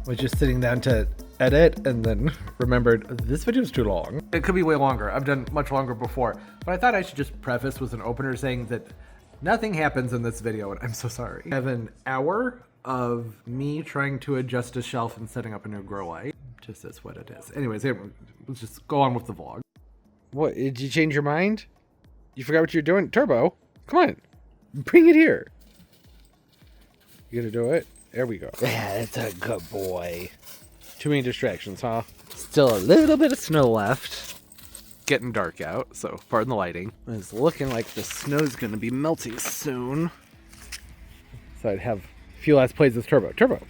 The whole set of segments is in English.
Was just sitting down to edit and then remembered this video is too long. It could be way longer. I've done much longer before, but I thought I should just preface with an opener saying that nothing happens in this video, and I'm so sorry. I have an hour of me trying to adjust a shelf and setting up a new grow light. Just is what it is. Anyways, let's just go on with the vlog. What, did you change your mind? You forgot what you're doing? Turbo, come on, bring it here. You gonna do it? There we go. Yeah, it's a good boy. Too many distractions, huh? Still a little bit of snow left. Getting dark out, so pardon the lighting. It's looking like the snow's gonna be melting soon. So I'd have a few last plays with Turbo. Turbo!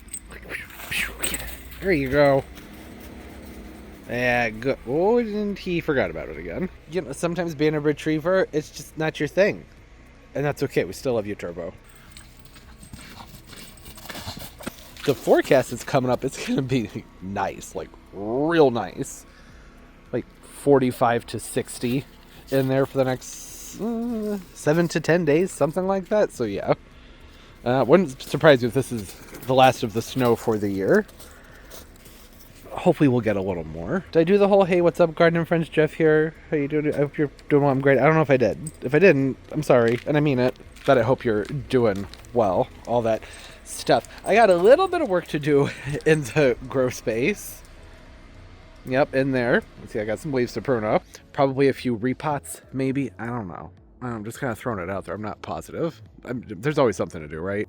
There you go. Yeah, good. Oh, and he forgot about it again. You know, sometimes being a retriever, it's just not your thing. And that's okay, we still love you, Turbo. The forecast is coming up, it's gonna be nice, like real nice. Like 45 to 60 in there for the next 7 to 10 days, something like that. So yeah, wouldn't surprise you if this is the last of the snow for the year. Hopefully we'll get a little more. Did I do the whole, hey, what's up, garden and friends, Jeff here? How you doing? I hope you're doing well. I'm great. I don't know if I did. If I didn't, I'm sorry, and I mean it. But I hope you're doing well. All that stuff. I got a little bit of work to do in the Growspace. Yep, in there. Let's see, I got some leaves to prune up. Probably a few repots, maybe. I don't know. I'm just kind of throwing it out there. I'm not positive. There's always something to do, right?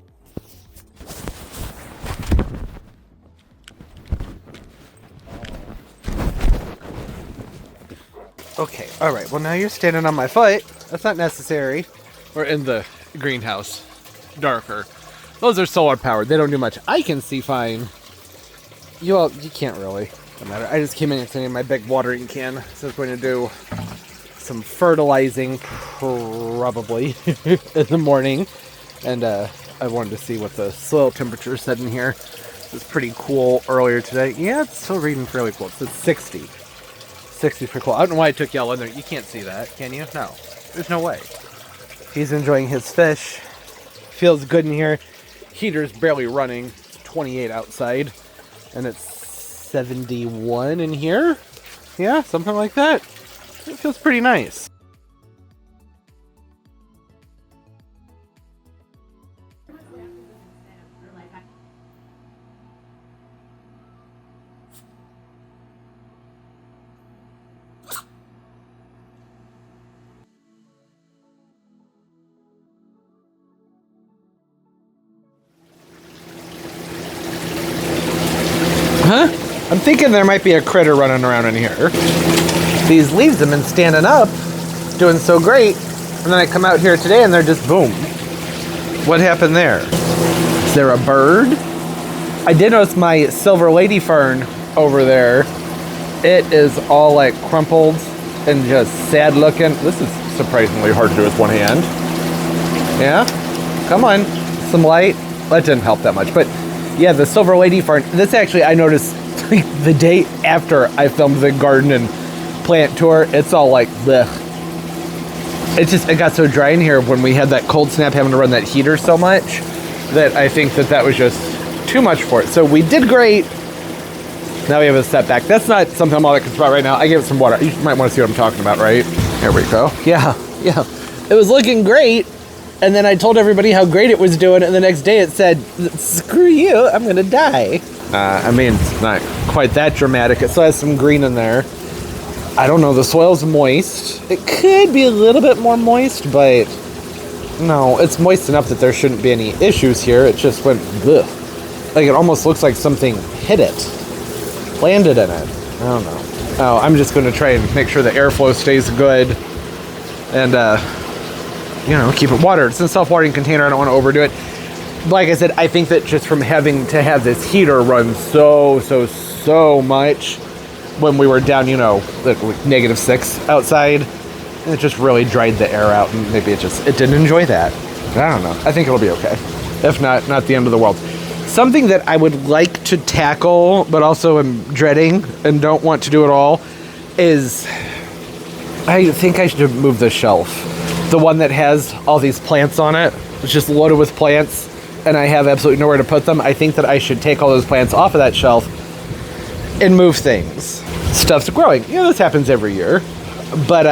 Okay, all right. Well, now you're standing on my foot. That's not necessary. We're in the greenhouse. Darker. Those are solar powered. They don't do much. I can see fine. You can't really. No matter. I just came in and my big watering can. So I'm going to do some fertilizing probably in the morning. And I wanted to see what the soil temperature said in here. It was pretty cool earlier today. Yeah, it's still reading fairly cool. It's 60. 60 is pretty cool. I don't know why I took yellow in there. You can't see that, can you? No. There's no way. He's enjoying his fish. Feels good in here. Heater's barely running. It's 28 outside. And it's 71 in here. Yeah, something like that. It feels pretty nice. Huh? I'm thinking there might be a critter running around in here. These leaves have been standing up, doing so great, and then I come out here today and they're just boom. What happened there? Is there a bird? I did notice my silver lady fern over there. It is all like crumpled and just sad looking. This is surprisingly hard to do with one hand. Yeah? Come on. Some light. That didn't help that much, but yeah, the silver lady fern. This actually, I noticed like, the day after I filmed the garden and plant tour. It's all like bleh. It got so dry in here when we had that cold snap, having to run that heater so much, that I think that was just too much for it. So we did great. Now we have a setback. That's not something I'm all that concerned about right now. I gave it some water. You might want to see what I'm talking about, right? There we go. Yeah. It was looking great. And then I told everybody how great it was doing, and the next day it said, screw you, I'm gonna die. I mean, it's not quite that dramatic. It still has some green in there. I don't know, the soil's moist. It could be a little bit more moist, but no, it's moist enough that there shouldn't be any issues here. It just went, ugh. Like it almost looks like something hit it, landed in it. I don't know. Oh, I'm just gonna try and make sure the airflow stays good, and you know, keep it watered. It's in a self-watering container. I don't want to overdo it. Like I said, I think that just from having to have this heater run so much when we were down, you know, like -6 outside, it just really dried the air out, and maybe it didn't enjoy that. I don't know. I think it'll be okay. If not the end of the world. Something that I would like to tackle, but also am dreading and don't want to do at all, is I think I should move the shelf. The one that has all these plants on it. It's just loaded with plants. and I have absolutely nowhere to put them, I think that I should take all those plants off of that shelf and move things. Stuff's growing. You know, this happens every year. But,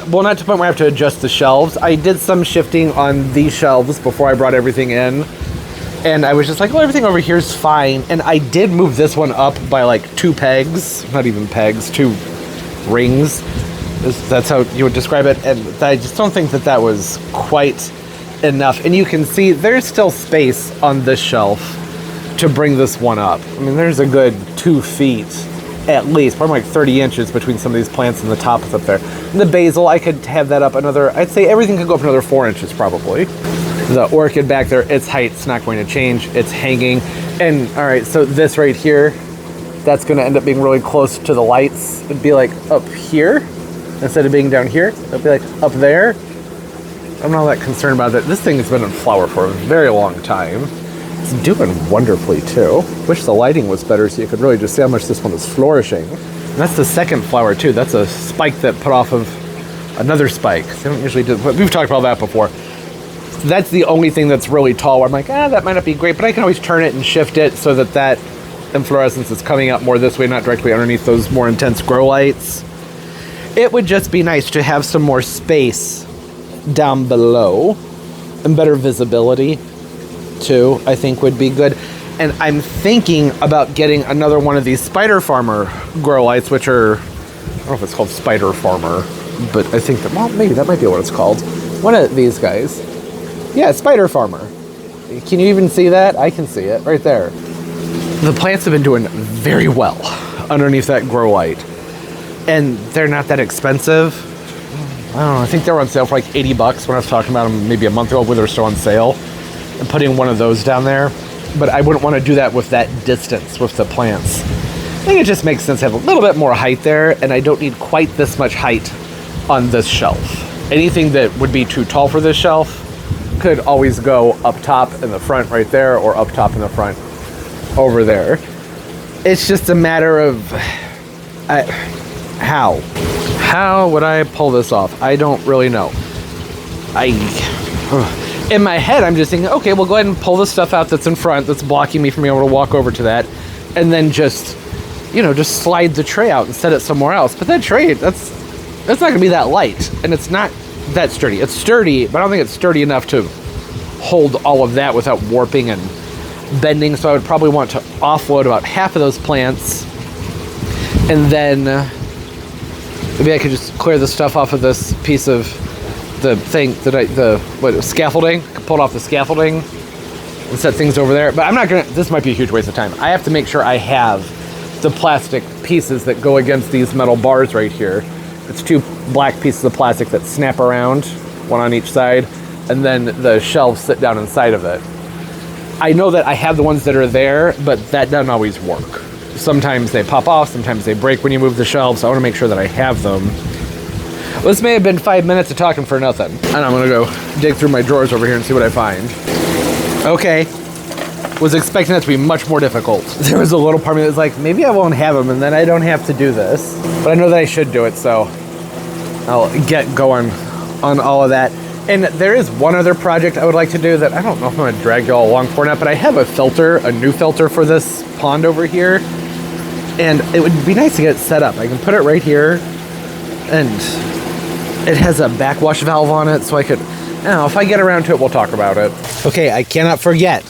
well, not to the point where I have to adjust the shelves. I did some shifting on these shelves before I brought everything in. And I was just like, well, everything over here is fine. And I did move this one up by like 2 pegs. Not even pegs, 2 rings. That's how you would describe it. And I just don't think that that was quite enough. And you can see there's still space on this shelf to bring this one up. I mean, there's a good 2 feet at least, probably like 30 inches between some of these plants and the top up there. And the basil, I could have that up another, I'd say everything could go up another 4 inches probably. The orchid back there, its height's not going to change. It's hanging. And all right, so this right here, that's going to end up being really close to the lights. It'd be like up here instead of being down here. It'd be like up there. I'm not that concerned about it. This thing has been in flower for a very long time. It's doing wonderfully too. Wish the lighting was better so you could really just see how much this one is flourishing. And that's the second flower too. That's a spike that put off of another spike. They don't usually do, but we've talked about that before. That's the only thing that's really tall where I'm like, that might not be great, but I can always turn it and shift it so that that inflorescence is coming up more this way, not directly underneath those more intense grow lights. It would just be nice to have some more space down below and better visibility too, I think would be good. And I'm thinking about getting another one of these Spider Farmer grow lights, which are, I don't know if it's called Spider Farmer, but I think that, well, maybe that might be what it's called. One of these guys. Yeah, Spider Farmer. Can you even see that? I can see it right there. The plants have been doing very well underneath that grow light. And they're not that expensive. I don't know, I think they were on sale for like 80 bucks when I was talking about them maybe a month ago when they were still on sale. And putting one of those down there. But I wouldn't want to do that with that distance with the plants. I think it just makes sense to have a little bit more height there, and I don't need quite this much height on this shelf. Anything that would be too tall for this shelf could always go up top in the front right there, or up top in the front over there. It's just a matter of how would I pull this off? I don't really know. In my head, I'm just thinking, okay, we'll go ahead and pull the stuff out that's in front, that's blocking me from being able to walk over to that, and then just, you know, just slide the tray out and set it somewhere else. But that tray, that's not going to be that light, and it's not that sturdy. It's sturdy, but I don't think it's sturdy enough to hold all of that without warping and bending. So I would probably want to offload about half of those plants, and then maybe I could just clear the stuff off of this piece of the thing that scaffolding, pull it off the scaffolding and set things over there. But I'm not gonna, this might be a huge waste of time. I have to make sure I have the plastic pieces that go against these metal bars right here. It's 2 black pieces of plastic that snap around, one on each side, and then the shelves sit down inside of it. I know that I have the ones that are there, but that doesn't always work. Sometimes they pop off, sometimes they break when you move the shelves, so I want to make sure that I have them. Well, this may have been 5 minutes of talking for nothing. And I'm gonna go dig through my drawers over here and see what I find. Okay. Was expecting that to be much more difficult. There was a little part of me that was like, maybe I won't have them and then I don't have to do this. But I know that I should do it, so I'll get going on all of that. And there is one other project I would like to do that I don't know if I'm gonna drag you all along for or not, but I have a filter, a new filter for this pond over here. And it would be nice to get it set up. I can put it right here, and it has a backwash valve on it, so I could, if I get around to it, we'll talk about it. Okay, I cannot forget.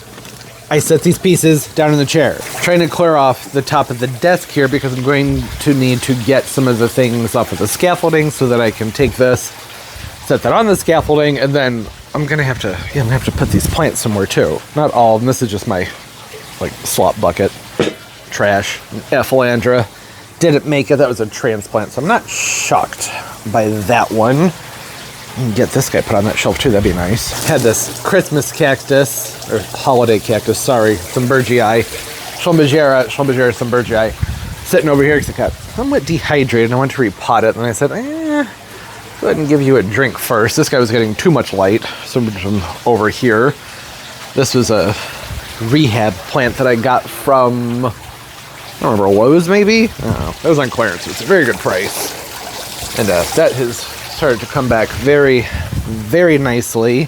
I set these pieces down in the chair. I'm trying to clear off the top of the desk here because I'm going to need to get some of the things off of the scaffolding so that I can take this, set that on the scaffolding, and then I'm gonna have to put these plants somewhere too. Not all, and this is just my slop bucket, trash, Ephelandra. Didn't make it, that was a transplant, so I'm not shocked by that one. Get this guy put on that shelf too, that'd be nice. Had this Christmas cactus, or holiday cactus, sorry, Thunbergii, Schlumbergera Thunbergii, sitting over here because it got somewhat dehydrated. I wanted to repot it, and I said, go ahead and give you a drink first. This guy was getting too much light, so I'm just over here. This was a rehab plant that I got from, I don't remember, Lowe's maybe? I don't know. It was on clearance. It's a very good price. And that has started to come back very, very nicely.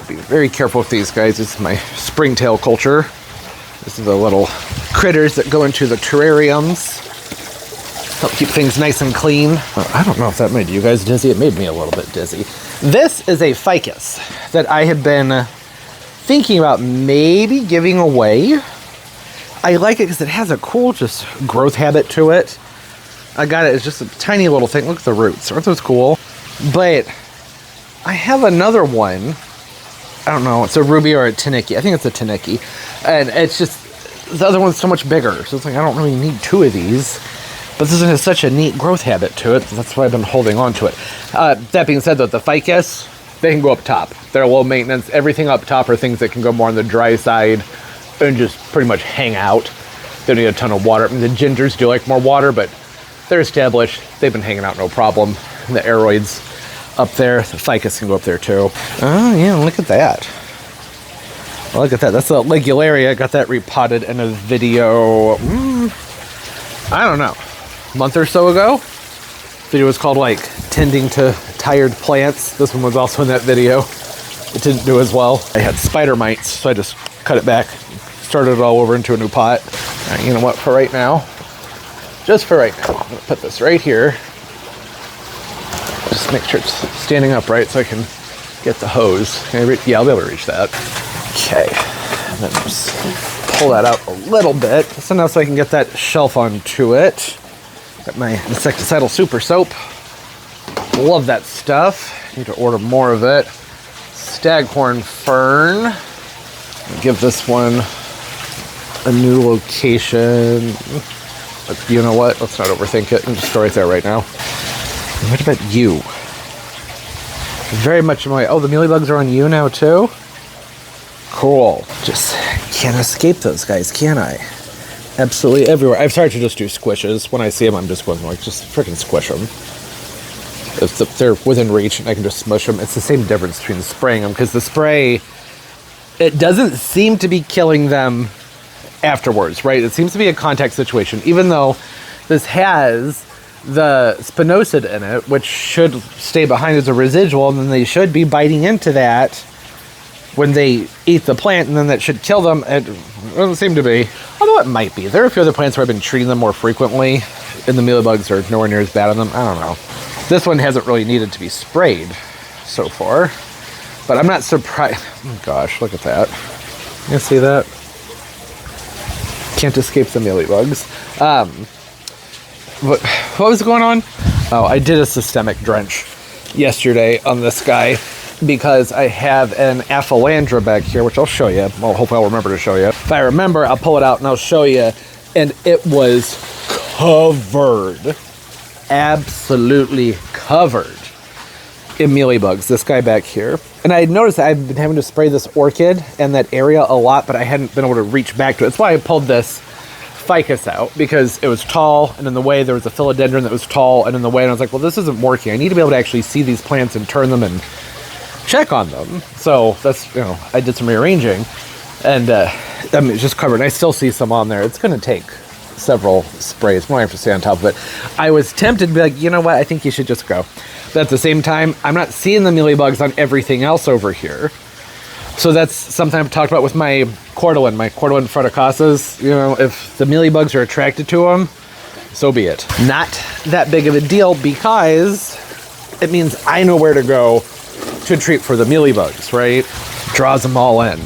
be very careful with these guys. This is my springtail culture. This is the little critters that go into the terrariums. Help keep things nice and clean. I don't know if that made you guys dizzy. It made me a little bit dizzy. This is a ficus that I have been thinking about maybe giving away. I like it because it has a cool just growth habit to it. I got it as just a tiny little thing. Look at the roots. Aren't those cool? But I have another one. I don't know. It's a ruby or a taniki. I think it's a taniki. And it's just, the other one's so much bigger. So it's like, I don't really need two of these. But this one has such a neat growth habit to it. That's why I've been holding on to it. That being said, though, the ficus, they can go up top. They're low maintenance. Everything up top are things that can go more on the dry side and just pretty much hang out. They don't need a ton of water. I mean, the gingers do like more water, but they're established. They've been hanging out no problem. And the aeroids up there, the ficus can go up there too. Oh, yeah, look at that. Look at that. That's the ligularia. I got that repotted in a video, I don't know, a month or so ago. The video was called like tending to tired plants. This one was also in that video. It didn't do as well. I had spider mites, so I just cut it back, started it all over into a new pot. All right, you know what, for right now, just for right now, I'm gonna put this right here. Just make sure it's standing upright so I can get the hose. Can I reach? Yeah, I'll be able to reach that. Okay, and then just pull that out a little bit. So now so I can get that shelf onto it. Got my insecticidal super soap. Love that stuff. Need to order more of it. Staghorn fern. Give this one a new location. But you know what? Let's not overthink it and just go right there right now. What about you? Very much in my way. Oh, the mealybugs are on you now too? Cool. Just can't escape those guys, can I? Absolutely everywhere. I've started to just do squishes. When I see them, I'm just going like, just freaking squish them. If they're within reach and I can just smush them. It's the same difference between spraying them, because the spray, it doesn't seem to be killing them afterwards, right? It seems to be a contact situation, even though this has the spinosad in it, which should stay behind as a residual, and then they should be biting into that when they eat the plant, and then that should kill them. It doesn't seem to be, although it might be. There are a few other plants where I've been treating them more frequently, and the mealybugs are nowhere near as bad on them. I don't know. This one hasn't really needed to be sprayed so far, but I'm not surprised. Oh gosh, look at that. You see that? Can't escape the mealybugs. What was going on? Oh, I did a systemic drench yesterday on this guy because I have an aphelandra back here, which I'll show you. Well, hopefully I'll remember to show you. If I remember, I'll pull it out and I'll show you. And it was covered, absolutely covered in mealybugs, this guy back here. And I noticed that I've been having to spray this orchid and that area a lot, but I hadn't been able to reach back to it. That's why I pulled this ficus out, because it was tall, and in the way there was a philodendron that was tall and in the way, and I was like, well, this isn't working. I need to be able to actually see these plants and turn them and check on them. So that's, you know, I did some rearranging, and I mean, it's just covered. And I still see some on there. It's going to take several sprays. More I have to stay on top of it. I was tempted to be like, you know what, I think you should just go. But at the same time, I'm not seeing the mealybugs on everything else over here. So that's something I've talked about with my cordylan fruticaceae. You know, if the mealybugs are attracted to them, so be it. Not that big of a deal, because it means I know where to go to treat for the mealybugs, right? Draws them all in.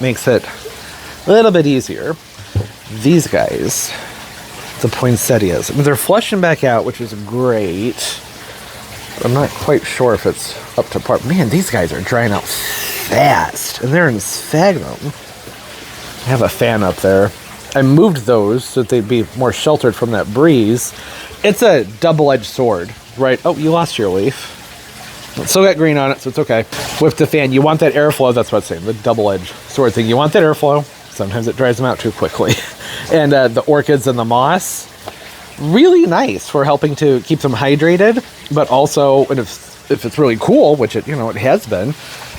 Makes it a little bit easier. These guys, the poinsettias, I mean, they're flushing back out, which is great. I'm not quite sure if it's up to par. Man, these guys are drying out fast, and they're in sphagnum. I have a fan up there. I moved those so that they'd be more sheltered from that breeze. It's a double-edged sword, right? Oh, you lost your leaf. Still got green on it, so it's okay. With the fan, you want that airflow. That's what I'm saying, the double-edged sword thing. You want that airflow. Sometimes it dries them out too quickly. And the orchids and the moss, really nice for helping to keep them hydrated, but also, and if it's really cool, which it, you know, it has been,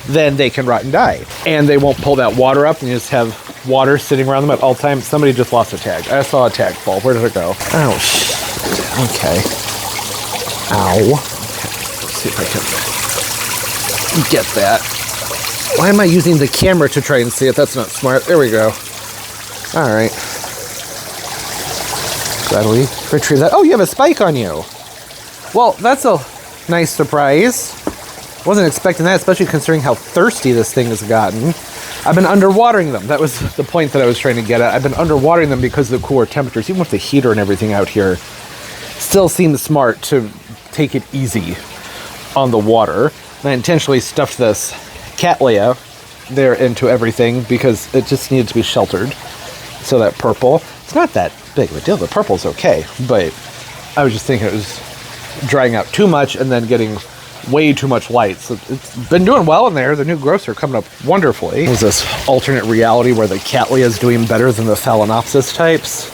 then they can rot and die. And they won't pull that water up, and you just have water sitting around them at all times. Somebody just lost a tag. I saw a tag fall. Where did it go? Oh, shit. Okay. Ow. Okay. Let's see if I can get that. Why am I using the camera to try and see it? That's not smart. There we go. All right. Glad we retrieve that. Oh, you have a spike on you. Well, that's a nice surprise. Wasn't expecting that, especially considering how thirsty this thing has gotten. I've been underwatering them. That was the point that I was trying to get at. I've been underwatering them because of the cooler temperatures. Even with the heater and everything out here, still seems smart to take it easy on the water. And I intentionally stuffed this cattleya there into everything because it just needed to be sheltered. So that purple, it's not that big of a deal. The purple's okay, but I was just thinking it was drying out too much and then getting way too much light. So it's been doing well in there. The new growths are coming up wonderfully. There's this alternate reality where the cattleya is doing better than the phalaenopsis types.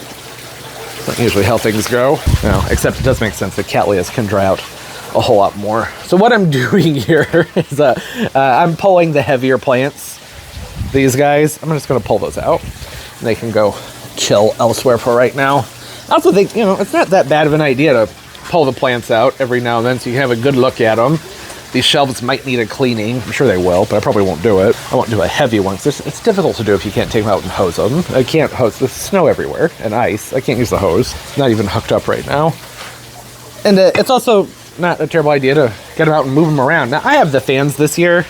That's not usually how things go. No, except it does make sense. The cattleyas can dry out a whole lot more. So what I'm doing here is I'm pulling the heavier plants. These guys, I'm just going to pull those out. And they can go chill elsewhere for right now. I also think, it's not that bad of an idea to pull the plants out every now and then so you can have a good look at them. These shelves might need a cleaning. I'm sure they will, but I probably won't do it. I won't do a heavy one. It's difficult to do if you can't take them out and hose them. I can't hose. There's snow everywhere and ice. I can't use the hose. It's not even hooked up right now. And it's also not a terrible idea to get them out and move them around. Now, I have the fans this year,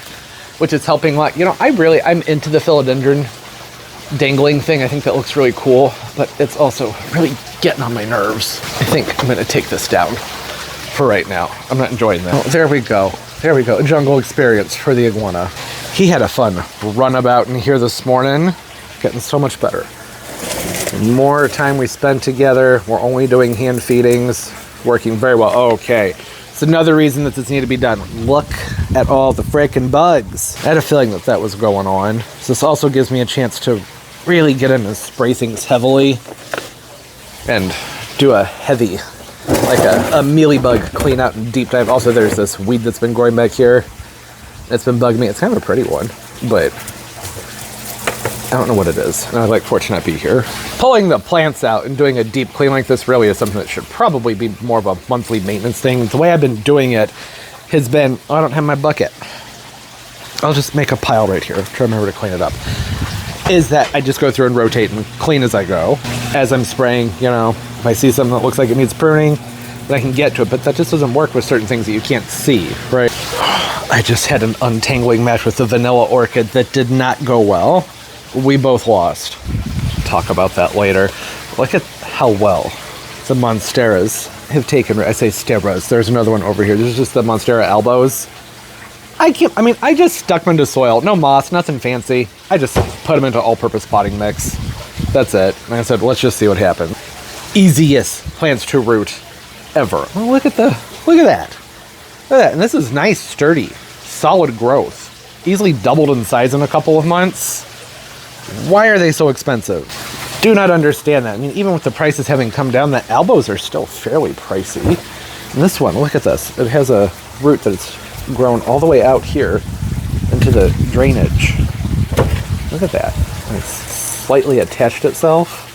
which is helping a lot. I'm into the philodendron dangling thing. I think that looks really cool, but it's also really getting on my nerves. I think I'm going to take this down for right now. I'm not enjoying that. Oh, there we go. There we go. A jungle experience for the iguana. He had a fun runabout in here this morning. Getting so much better. The more time we spend together, we're only doing hand feedings. Working very well. Okay. It's another reason that this needed to be done. Look at all the frickin' bugs. I had a feeling that was going on. So this also gives me a chance to really get in and spray things heavily and do a heavy, like a mealybug clean out and deep dive. Also, there's this weed that's been growing back here. It's been bugging me. It's kind of a pretty one, but I don't know what it is. And I fortunate not be here. Pulling the plants out and doing a deep clean like this really is something that should probably be more of a monthly maintenance thing. The way I've been doing it has been, I don't have my bucket. I'll just make a pile right here. Try to remember to clean it up. Is that I just go through and rotate and clean as I go. As I'm spraying, if I see something that looks like it needs pruning, then I can get to it. But that just doesn't work with certain things that you can't see, right? I just had an untangling match with the vanilla orchid that did not go well. We both lost. Talk about that later. Look at how well the monsteras have taken. I say steras. There's another one over here. This is just the monstera albos. I just stuck them into soil. No moss, nothing fancy. I just put them into all-purpose potting mix. That's it. And I said, let's just see what happens. Easiest plants to root ever. Oh, look at that. Look at that. And this is nice, sturdy, solid growth. Easily doubled in size in a couple of months. Why are they so expensive? Do not understand that. Even with the prices having come down, the albos are still fairly pricey. And this one, look at this. It has a root that's grown all the way out here into the drainage. Look at that. And it's slightly attached itself.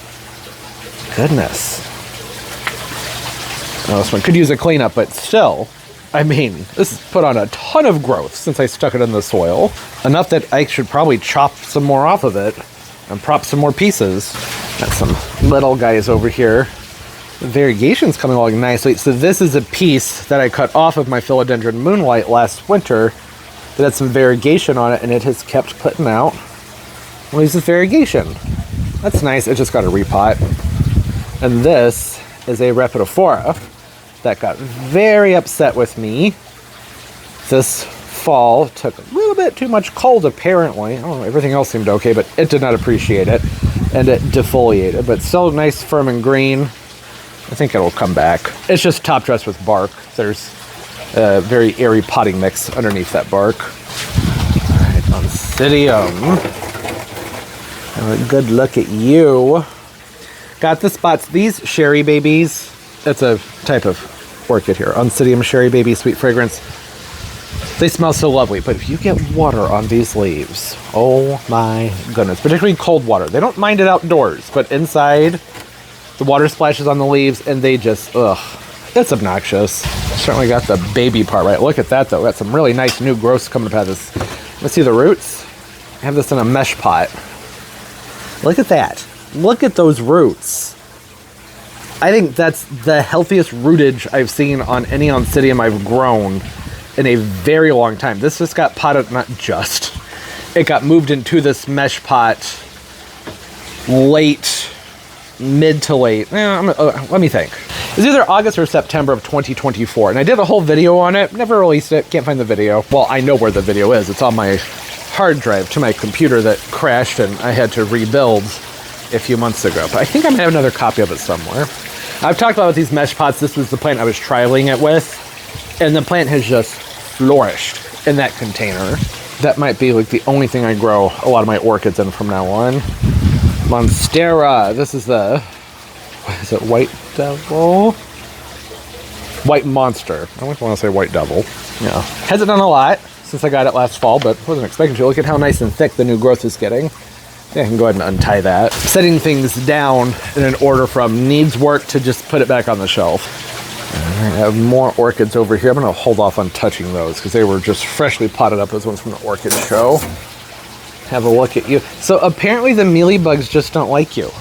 Goodness. Oh, this one could use a cleanup, but still, this has put on a ton of growth since I stuck it in the soil. Enough that I should probably chop some more off of it and prop some more pieces. Got some little guys over here. The variegation's coming along nicely. So this is a piece that I cut off of my philodendron moonlight last winter that had some variegation on it, and it has kept putting out. Well, this variegation. That's nice. It just got a repot. And this is a Rhaphidophora that got very upset with me this fall. Took a little bit too much cold, apparently. I don't know, everything else seemed okay, but it did not appreciate it, and it defoliated. But still nice, firm, and green. I think it'll come back. It's just top dressed with bark. There's a very airy potting mix underneath that bark. All right, Oncidium. Have a good look at you. Got the spots. These Sherry Babies, that's a type of orchid here. Oncidium Sherry Baby, sweet fragrance. They smell so lovely, but if you get water on these leaves, oh my goodness, particularly cold water. They don't mind it outdoors, but inside, the water splashes on the leaves and they just, it's obnoxious. Certainly got the baby part right. Look at that though. Got some really nice new growths coming up out of this Let's see the roots. I have this in a mesh pot. Look at that. Look at those roots. I think that's the healthiest rootage I've seen on any Oncidium I've grown in a very long time. This just got potted, not just. It got moved into this mesh pot mid to late. Let me think. It's either August or September of 2024. And I did a whole video on it. Never released it. Can't find the video. Well, I know where the video is. It's on my hard drive to my computer that crashed and I had to rebuild a few months ago. But I think I might have another copy of it somewhere. I've talked about these mesh pots. This was the plant I was trialing it with. And the plant has just flourished in that container. That might be like the only thing I grow a lot of my orchids in from now on. Monstera. This is the, what is it, White Devil? White Monster. I always want to say White Devil. Yeah. Hasn't done a lot since I got it last fall, but wasn't expecting to. Look at how nice and thick the new growth is getting. Yeah, I can go ahead and untie that. Setting things down in an order from needs work to just put it back on the shelf. I have more orchids over here. I'm going to hold off on touching those because they were just freshly potted up. Those ones from the orchid show. Have a look at you. So apparently the mealybugs just don't like you.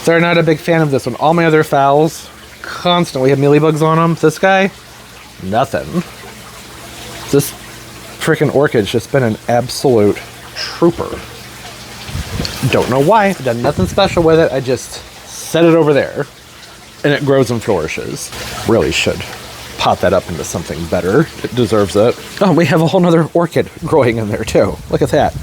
They're not a big fan of this one. All my other phals constantly have mealybugs on them. This guy, nothing. This freaking orchid's just been an absolute trooper. Don't know why. I've done nothing special with it. I just set it over there and it grows and flourishes. Really should pot that up into something better. It deserves it. Oh, we have a whole nother orchid growing in there too. Look at that.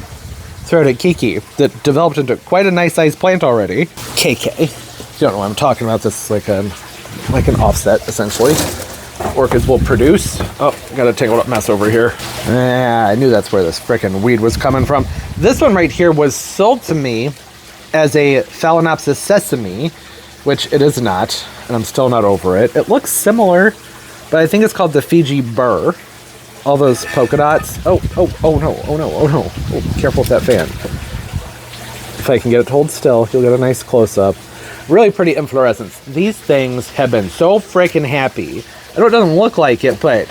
Throated Kiki that developed into quite a nice sized plant already. KK. If you don't know what I'm talking about, this is like an offset essentially. Orchids will produce. Oh, got a tangled up mess over here. I knew that's where this frickin' weed was coming from. This one right here was sold to me as a Phalaenopsis sesame, which it is not, and I'm still not over it. It looks similar, but I think it's called the Fiji burr. All those polka dots. Oh no. Oh, careful with that fan. If I can get it to hold still, you'll get a nice close-up. Really pretty inflorescence. These things have been so freaking happy. I know it doesn't look like it, but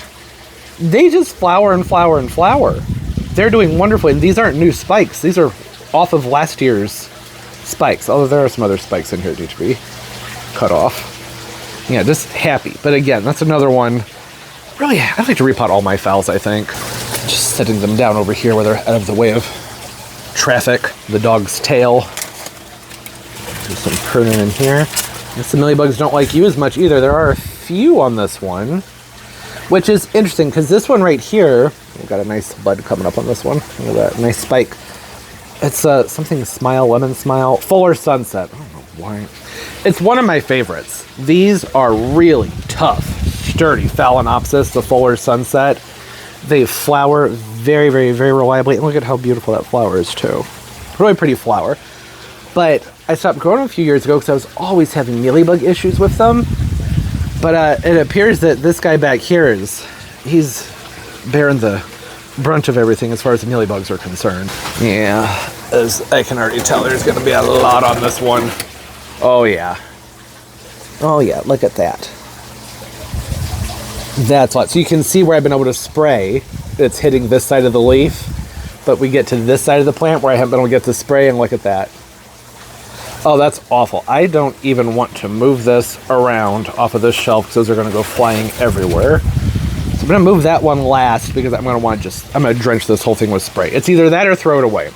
they just flower and flower and flower. They're doing wonderfully. And these aren't new spikes. These are off of last year's spikes. Although there are some other spikes in here that need to be cut off. Yeah, just happy. But again, that's another one. Really, I like to repot all my phals, I think. Just setting them down over here where they're out of the way of traffic. The dog's tail. Do some pruning in here. Guess the mealybugs don't like you as much either. There are a few on this one, which is interesting because this one right here, we've got a nice bud coming up on this one. Look at that, nice spike. It's something smile, lemon smile, fuller sunset. I don't know why. It's one of my favorites. These are really tough, sturdy Phalaenopsis, the fuller sunset. They flower very, very, very reliably. And look at how beautiful that flower is too. Really pretty flower. But I stopped growing them a few years ago because I was always having mealybug issues with them. But it appears that this guy back here he's bearing the brunt of everything as far as the mealybugs are concerned. Yeah, as I can already tell, there's going to be a lot on this one. Oh yeah. Oh yeah, look at that. That's a lot. So you can see where I've been able to spray. It's hitting this side of the leaf. But we get to this side of the plant where I haven't been able to get to spray, and look at that. Oh, that's awful. I don't even want to move this around off of this shelf because those are going to go flying everywhere. So I'm going to move that one last because I'm going to drench this whole thing with spray. It's either that or throw it away.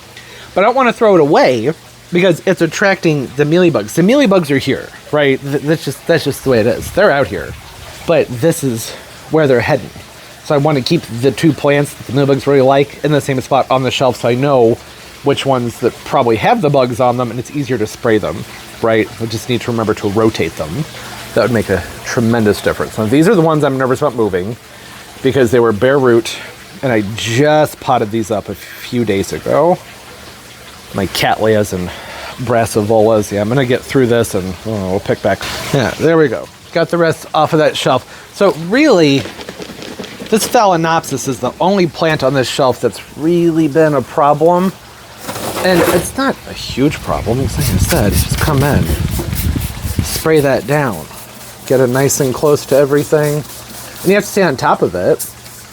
But I don't want to throw it away because it's attracting the mealybugs. The mealybugs are here, right? That's just the way it is. They're out here. But this is where they're heading. So I want to keep the two plants that the mealybugs really like in the same spot on the shelf so I know which ones that probably have the bugs on them, and it's easier to spray them, right? I just need to remember to rotate them. That would make a tremendous difference. Now, these are the ones I'm nervous about moving because they were bare root, and I just potted these up a few days ago. My Cattleyas and Brassivolas. Yeah, I'm going to get through this, and we'll pick back. Yeah, there we go. Got the rest off of that shelf. So really, this Phalaenopsis is the only plant on this shelf that's really been a problem. And it's not a huge problem. Like I said, just come in, spray that down, get it nice and close to everything. And you have to stay on top of it,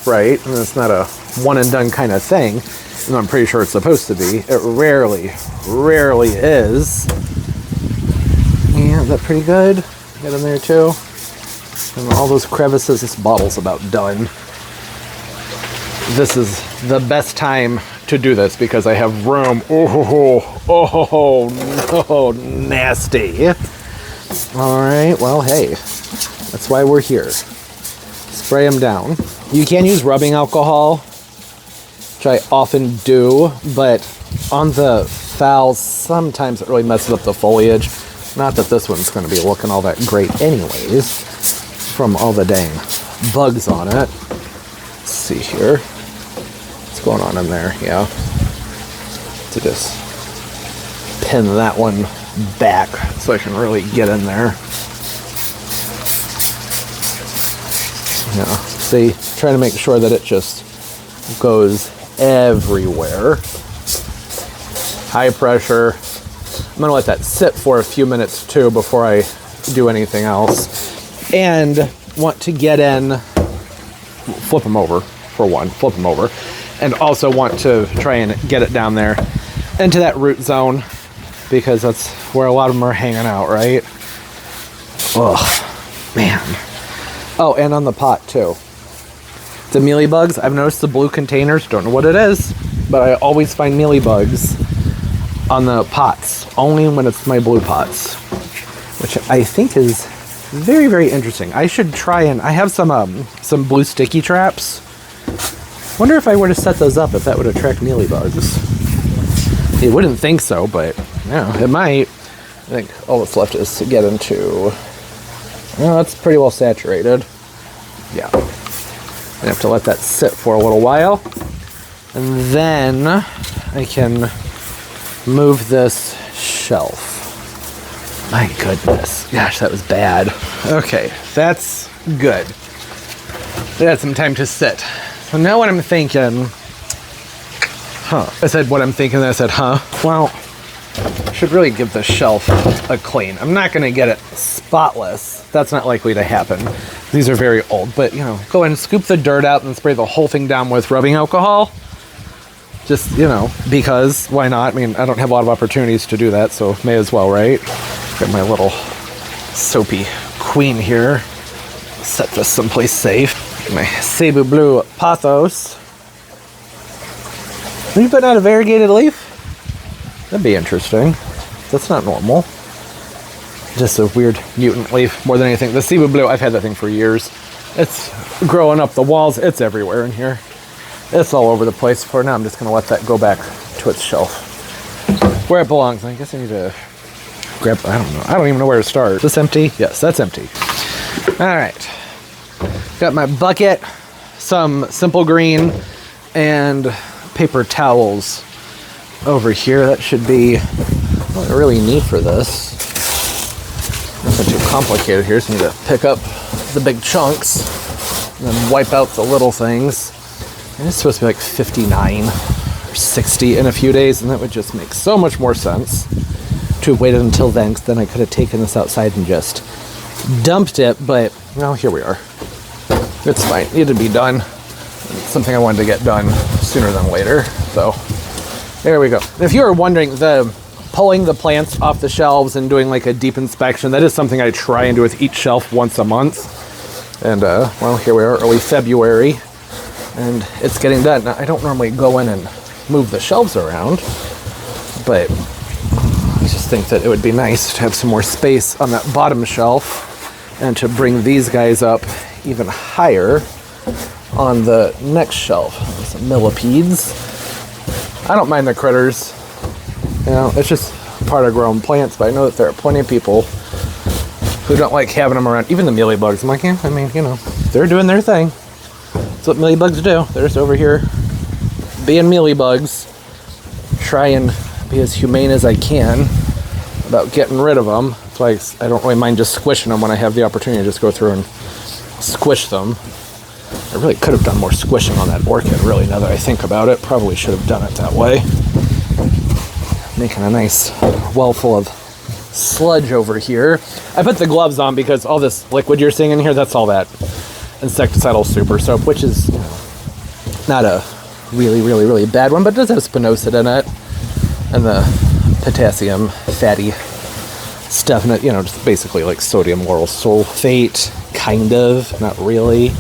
right? And it's not a one and done kind of thing, and I'm pretty sure it's supposed to be. It rarely is. Yeah, is that pretty good? Get in there too. And all those crevices, this bottle's about done. This is the best time to do this because I have room. Oh, no, nasty. All right, well, hey, that's why we're here. Spray them down. You can use rubbing alcohol, which I often do, but on the phals, sometimes it really messes up the foliage. Not that this one's going to be looking all that great anyways, from all the dang bugs on it. Let's see here. What's going on in there? Yeah. To just pin that one back so I can really get in there. Yeah. See, trying to make sure that it just goes everywhere. High pressure. I'm going to let that sit for a few minutes too before I do anything else. And want to get in, flip them over for one, flip them over. And also want to try and get it down there into that root zone because that's where a lot of them are hanging out, right? Oh, man. Oh, and on the pot too. The mealybugs, I've noticed the blue containers, don't know what it is, but I always find mealybugs on the pots, only when it's my blue pots, which I think is very, very interesting. I should try and, I have some blue sticky traps. Wonder if I were to set those up, if that would attract mealybugs. You wouldn't think so, but yeah, it might. I think all that's left is to get into, well, that's pretty well saturated. Yeah. I have to let that sit for a little while. And then I can move this shelf. My goodness. Gosh, that was bad. Okay, that's good. They had some time to sit. So now what I'm thinking, I said what I'm thinking, and I said, well, I should really give the shelf a clean. I'm not going to get it spotless. That's not likely to happen. These are very old, but, you know, go ahead and scoop the dirt out and spray the whole thing down with rubbing alcohol. Just, you know, because why not? I mean, I don't have a lot of opportunities to do that, so may as well, right? Got my little soapy queen here. Set this someplace safe. My Cebu Blue Pothos. Are you putting out a variegated leaf? That'd be interesting. That's not normal. Just a weird mutant leaf more than anything. The Cebu Blue, I've had that thing for years. It's growing up the walls. It's everywhere in here. It's all over the place. For now, I'm just going to let that go back to its shelf where it belongs. I guess I need to grab, I don't know. I don't even know where to start. Is this empty? Yes, that's empty. All right. Got my bucket, some Simple Green, and paper towels over here. That should be what I really need for this. Nothing too complicated here, so I need to pick up the big chunks and then wipe out the little things. And it's supposed to be like 59 or 60 in a few days, and that would just make so much more sense to have waited until then, because then I could have taken this outside and just dumped it, but well, here we are. It's fine. It needed to be done. It's something I wanted to get done sooner than later, so there we go. If you were wondering, pulling the plants off the shelves and doing like a deep inspection, that is something I try and do with each shelf once a month. And well, here we are, early February, and it's getting done. Now, I don't normally go in and move the shelves around, but I just think that it would be nice to have some more space on that bottom shelf and to bring these guys up even higher on the next shelf. Some millipedes. I don't mind the critters. You know, it's just part of growing plants, but I know that there are plenty of people who don't like having them around. Even the mealybugs. I'm like, yeah, I mean, you know, they're doing their thing. That's what mealybugs do. They're just over here being mealybugs. Try and be as humane as I can about getting rid of them. That's why I don't really mind just squishing them when I have the opportunity to just go through and squish them. I really could have done more squishing on that orchid, really, now that I think about it. Probably should have done it that way. Making a nice well full of sludge over here. I put the gloves on because all this liquid you're seeing in here, that's all that insecticidal super soap, which is, you know, not a really bad one, but it does have spinosad in it. And the potassium fatty stuff in it, you know, just basically like sodium lauryl sulfate, kind of, not really.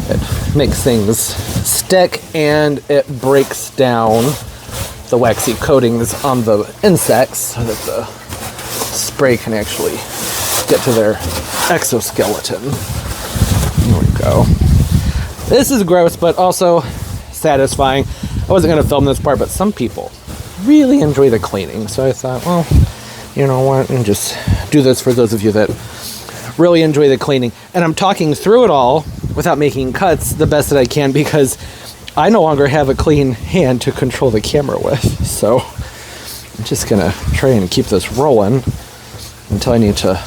It makes things stick, and it breaks down the waxy coatings on the insects so that the spray can actually get to their exoskeleton. There we go. This is gross, but also satisfying. I wasn't going to film this part, but some people really enjoy the cleaning, so I thought, well, you know what, and just do this for those of you that really enjoy the cleaning. And I'm talking through it all without making cuts the best that I can, because I no longer have a clean hand to control the camera with. So I'm just gonna try and keep this rolling until I need to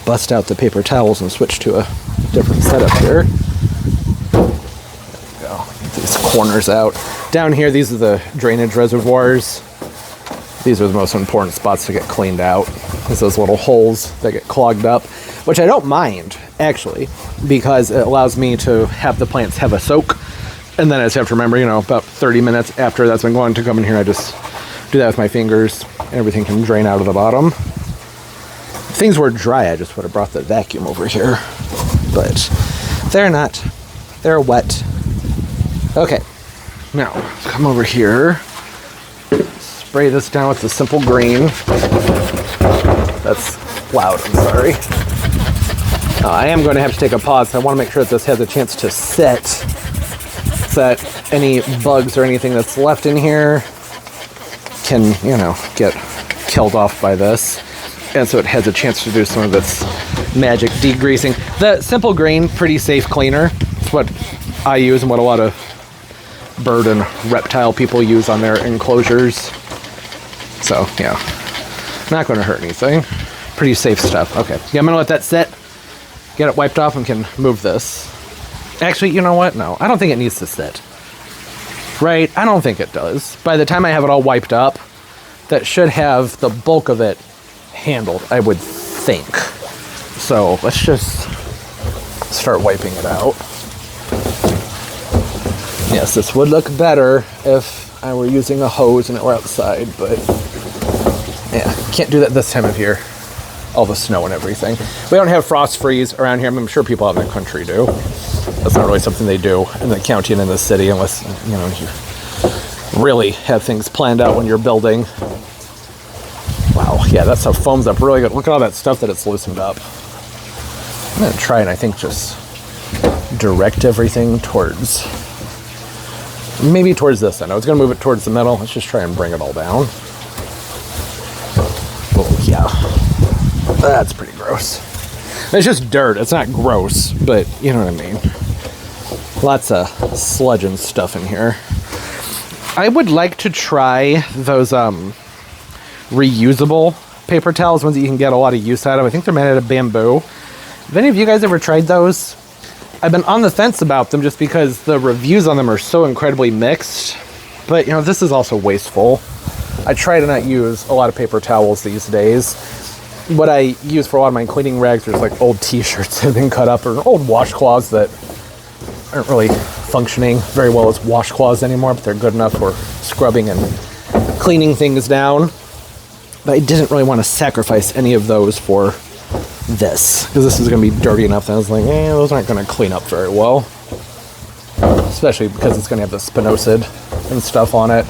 bust out the paper towels and switch to a different setup here. There we go. Get these corners out. Down here, these are the drainage reservoirs. These are the most important spots to get cleaned out. It's those little holes that get clogged up, which I don't mind, actually, because it allows me to have the plants have a soak. And then I just have to remember, you know, about 30 minutes after that's been going to come in here, I just do that with my fingers, and everything can drain out of the bottom. If things were dry, I just would have brought the vacuum over here. But they're not. They're wet. Okay. Now, come over here. Spray this down with the simple green. That's loud, I'm sorry. I am going to have to take a pause. I want to make sure that this has a chance to sit, so that any bugs or anything that's left in here can, you know, get killed off by this. And so it has a chance to do some of its magic degreasing. The simple green, pretty safe cleaner. It's what I use and what a lot of bird and reptile people use on their enclosures. So, yeah, not going to hurt anything. Pretty safe stuff. Okay, yeah, I'm going to let that sit, get it wiped off, and can move this. Actually, you know what? No, I don't think it needs to sit. Right? I don't think it does. By the time I have it all wiped up, that should have the bulk of it handled, I would think. So let's just start wiping it out. Yes, this would look better if I were using a hose and it were outside, but yeah, can't do that this time of year. All the snow and everything. We don't have frost freeze around here. I'm sure people out in the country do. That's not really something they do in the county and in the city, unless, you know, you really have things planned out when you're building. Wow, yeah, that stuff foams up really good. Look at all that stuff that it's loosened up. I'm gonna try and I think just direct everything towards, maybe towards this end. I was gonna move it towards the middle. Let's just try and bring it all down. Oh yeah, that's pretty gross. It's just dirt. It's not gross, but you know what I mean. Lots of sludge and stuff in here. I would like to try those reusable paper towels, ones that you can get a lot of use out of. I think they're made out of bamboo. Have any of you guys ever tried those? I've been on the fence about them just because the reviews on them are so incredibly mixed. But, you know, this is also wasteful. I try to not use a lot of paper towels these days. What I use for a lot of my cleaning rags are just like old t-shirts that have been cut up, or old washcloths that aren't really functioning very well as washcloths anymore, but they're good enough for scrubbing and cleaning things down. But I didn't really want to sacrifice any of those for this, because this is going to be dirty enough that I was like, those aren't going to clean up very well. Especially because it's going to have the spinosad and stuff on it.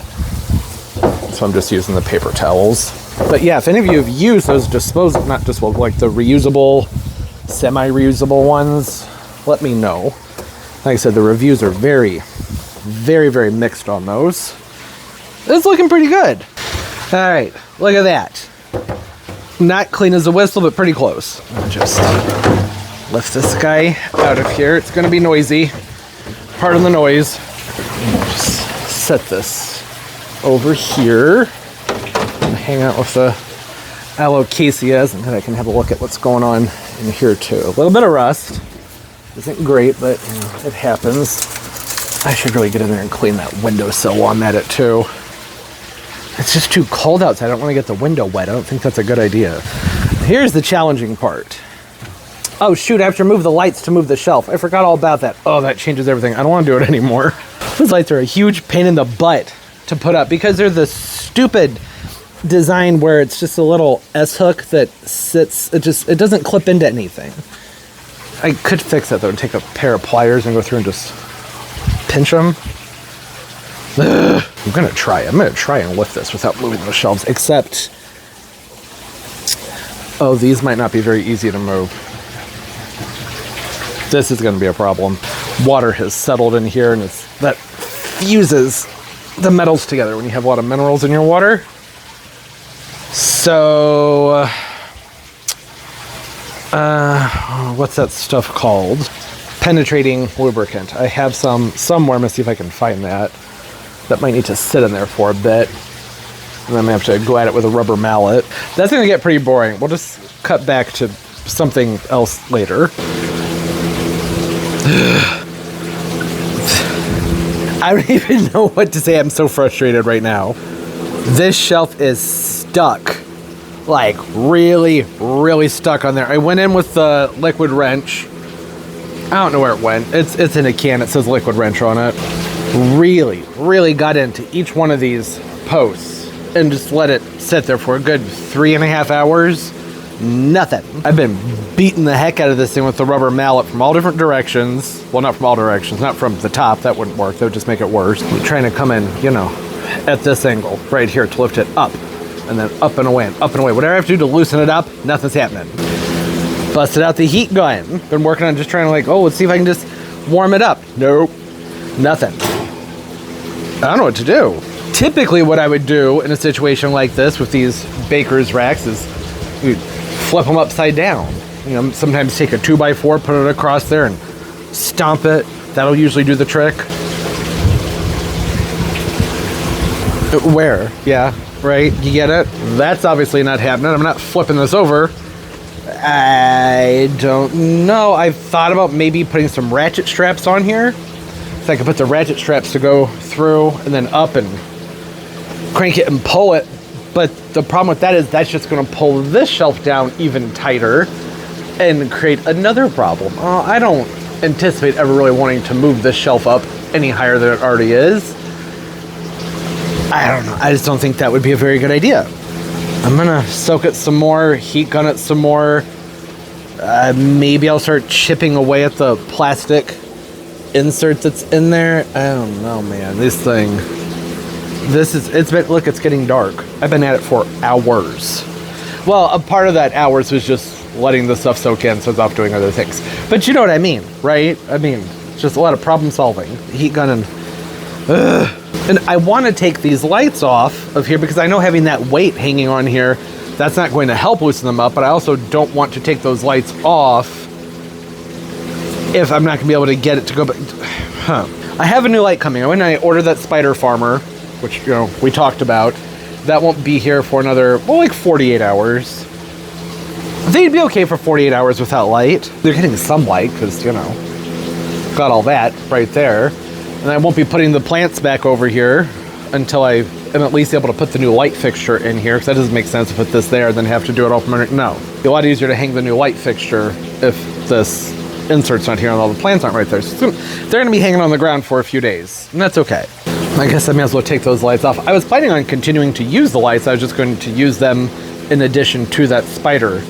So I'm just using the paper towels. But yeah, if any of you have used those disposable, not disposable, like the reusable, semi-reusable ones, let me know. Like I said, the reviews are very, very mixed on those. It's looking pretty good. All right, look at that. Not clean as a whistle, but pretty close. I'll just lift this guy out of here. It's going to be noisy. Pardon the noise. Just set this over here and hang out with the alocasias, and then I can have a look at what's going on in here too. A little bit of rust. Isn't great, but you know, it happens. I should really get in there and clean that windowsill while I'm at it too. It's just too cold outside. I don't want to get the window wet. I don't think that's a good idea. Here's the challenging part. Oh shoot, I have to remove the lights to move the shelf. I forgot all about that. Oh, that changes everything. I don't want to do it anymore. Those lights are a huge pain in the butt to put up because they're the stupid design where it's just a little S-hook that sits, it doesn't clip into anything. I could fix that though, take a pair of pliers and go through and just pinch them. Ugh. I'm gonna try and lift this without moving the shelves, except, oh, these might not be very easy to move. This is gonna be a problem. Water has settled in here and that fuses the metals together when you have a lot of minerals in your water. So, what's that stuff called? Penetrating lubricant. I have some somewhere. I'm gonna see if I can find that. That might need to sit in there for a bit. And then I'm gonna have to go at it with a rubber mallet. That's gonna get pretty boring. We'll just cut back to something else later. I don't even know what to say. I'm so frustrated right now. This shelf is stuck. Like really, really stuck on there. I went in with the liquid wrench. I don't know where it went. It's in a can. It says liquid wrench on it. Really, really got into each one of these posts and just let it sit there for a good 3.5 hours. Nothing. I've been beating the heck out of this thing with the rubber mallet from all different directions. Well, not from all directions, not from the top. That wouldn't work. That would just make it worse. I'm trying to come in, you know, at this angle right here to lift it up and then up and away and up and away. Whatever I have to do to loosen it up, nothing's happening. Busted out the heat gun. Been working on just trying to like, oh, let's see if I can just warm it up. Nope. Nothing. I don't know what to do. Typically what I would do in a situation like this with these baker's racks is you flip them upside down. You know, sometimes take a 2x4, put it across there and stomp it. That'll usually do the trick. Where? Yeah, right? You get it? That's obviously not happening. I'm not flipping this over. I don't know. I've thought about maybe putting some ratchet straps on here. So I could put the ratchet straps to go through and then up and crank it and pull it. But the problem with that is that's just going to pull this shelf down even tighter and create another problem. I don't anticipate ever really wanting to move this shelf up any higher than it already is. I don't know. I just don't think that would be a very good idea. I'm going to soak it some more, heat gun it some more. Maybe I'll start chipping away at the plastic insert that's in there. I don't know, man. This thing, look, it's getting dark. I've been at it for hours. Well, a part of that hours was just letting the stuff soak in, so I was off doing other things. But you know what I mean, right? I mean, it's just a lot of problem solving. Heat gun and... And I want to take these lights off of here because I know having that weight hanging on here, that's not going to help loosen them up, but I also don't want to take those lights off if I'm not going to be able to get it to go back. I have a new light coming. I went and I ordered that Spider Farmer, which, you know, we talked about. That won't be here for another, well, like 48 hours. They'd be okay for 48 hours without light. They're getting some light because, you know, got all that right there. And I won't be putting the plants back over here until I am at least able to put the new light fixture in here, because that doesn't make sense to put this there and then have to do it all from under. No. It'd be a lot easier to hang the new light fixture if this insert's not here and all the plants aren't right there. So they're going to be hanging on the ground for a few days, and that's okay. I guess I may as well take those lights off. I was planning on continuing to use the lights. I was just going to use them in addition to that Spider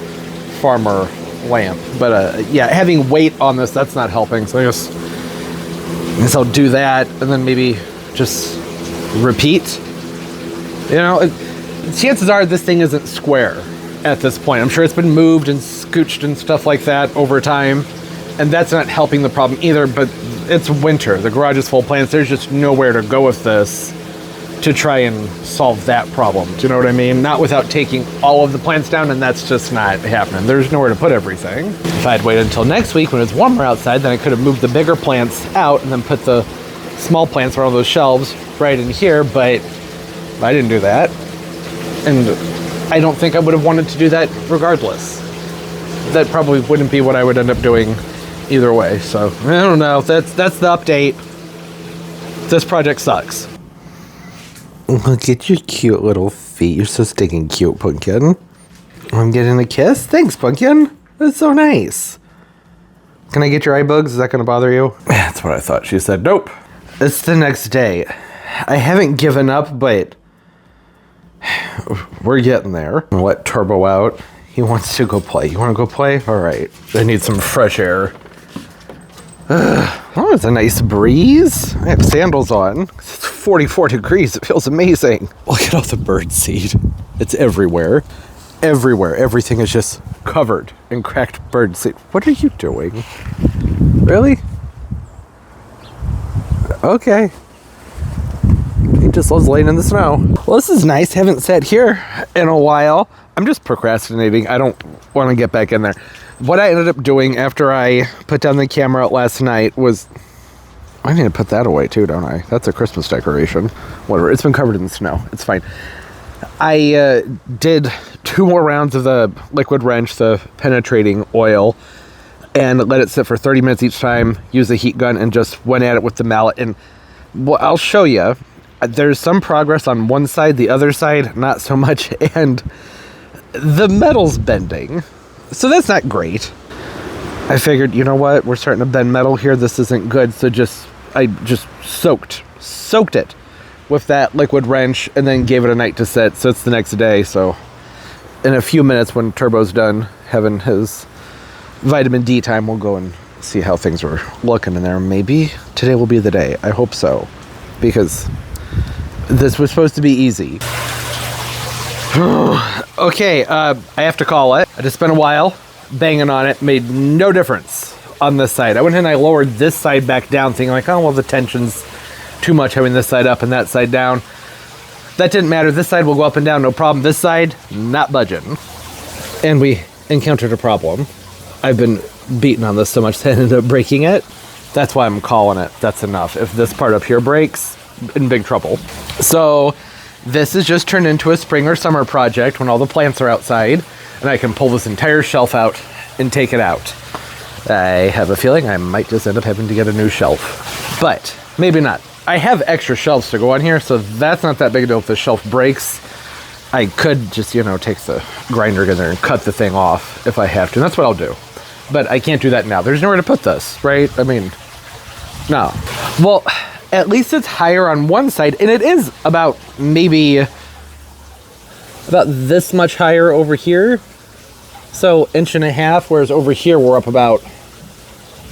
Farmer lamp. But yeah, having weight on this, that's not helping. So I guess I'll do that and then maybe just repeat. You know, chances are this thing isn't square at this point. I'm sure it's been moved and scooched and stuff like that over time, and that's not helping the problem either. But it's winter. The garage is full of plants. There's just nowhere to go with this to try and solve that problem. Do you know what I mean? Not without taking all of the plants down, and that's just not happening. There's nowhere to put everything. If I'd waited until next week when it's warmer outside, then I could have moved the bigger plants out and then put the small plants on all those shelves right in here, but I didn't do that. And I don't think I would have wanted to do that regardless. That probably wouldn't be what I would end up doing either way. So I don't know. That's the update. This project sucks. Look at your cute little feet. You're so stinking cute, Pumpkin. I'm getting a kiss? Thanks, Pumpkin. That's so nice. Can I get your eye bugs? Is that going to bother you? That's what I thought. She said, nope. It's the next day. I haven't given up, but we're getting there. I'll let Turbo out. He wants to go play. You want to go play? All right. I need some fresh air. Oh, it's a nice breeze. I have sandals on. It's 44 degrees. It feels amazing. Look at all the bird seed. It's everywhere. Everywhere. Everything is just covered in cracked bird seed. What are you doing? Really? Okay. He just loves laying in the snow. Well, this is nice. Haven't sat here in a while. I'm just procrastinating. I don't want to get back in there. What I ended up doing after I put down the camera last night was... I need to put that away too, don't I? That's a Christmas decoration. Whatever. It's been covered in snow. It's fine. I did 2 more rounds of the liquid wrench, the penetrating oil, and let it sit for 30 minutes each time, use the heat gun, and just went at it with the mallet. And well, I'll show you. There's some progress on one side, the other side, not so much, and the metal's bending. So that's not great. I figured, you know what? We're starting to bend metal here. This isn't good. So I just soaked it with that liquid wrench and then gave it a night to set. So it's the next day. So in a few minutes when Turbo's done having his vitamin D time, we'll go and see how things are looking in there. Maybe today will be the day. I hope so. Because this was supposed to be easy. Okay, I have to call it. I just spent a while banging on it. Made no difference on this side. I went ahead and I lowered this side back down, thinking like, oh, well, the tension's too much having this side up and that side down. That didn't matter. This side will go up and down, no problem. This side, not budging. And we encountered a problem. I've been beating on this so much that I ended up breaking it. That's why I'm calling it. That's enough. If this part up here breaks, in big trouble. So this is just turned into a spring or summer project when all the plants are outside, and I can pull this entire shelf out and take it out. I have a feeling I might just end up having to get a new shelf, but maybe not. I have extra shelves to go on here, so that's not that big a deal if the shelf breaks. I could just, you know, take the grinder in there and cut the thing off if I have to, and that's what I'll do. But I can't do that now. There's nowhere to put this, right? I mean, no. Well, at least it's higher on one side, and it is about maybe about this much higher over here. So 1.5 inches, whereas over here we're up about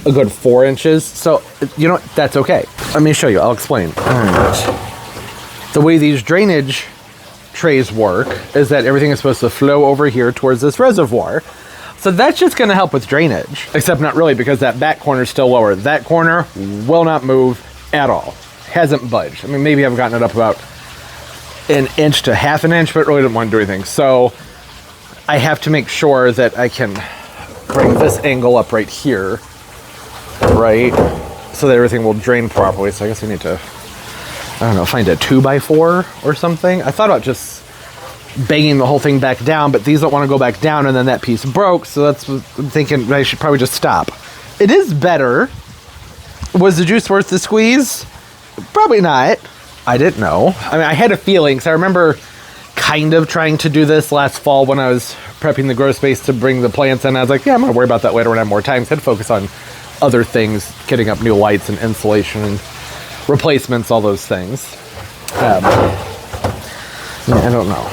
a good 4 inches. So, you know what? That's okay. Let me show you. I'll explain. All right. The way these drainage trays work is that everything is supposed to flow over here towards this reservoir. So that's just going to help with drainage, except not really, because that back corner is still lower. That corner will not move at all. Hasn't budged. I mean, maybe I've gotten it up about 1 inch to 1/2 inch, but really didn't want to do anything. So I have to make sure that I can bring this angle up right here, right? So that everything will drain properly. So I guess I need to, I don't know, find a 2x4 or something. I thought about just banging the whole thing back down, but these don't want to go back down, and then that piece broke. So that's what I'm thinking. I should probably just stop. It is better. Was the juice worth the squeeze? Probably not. I didn't know. I mean, I had a feeling, because I remember kind of trying to do this last fall when I was prepping the Growspace to bring the plants in. I was like, yeah, I'm going to worry about that later when I have more time. So I had to focus on other things, getting up new lights and insulation and replacements, all those things. I don't know.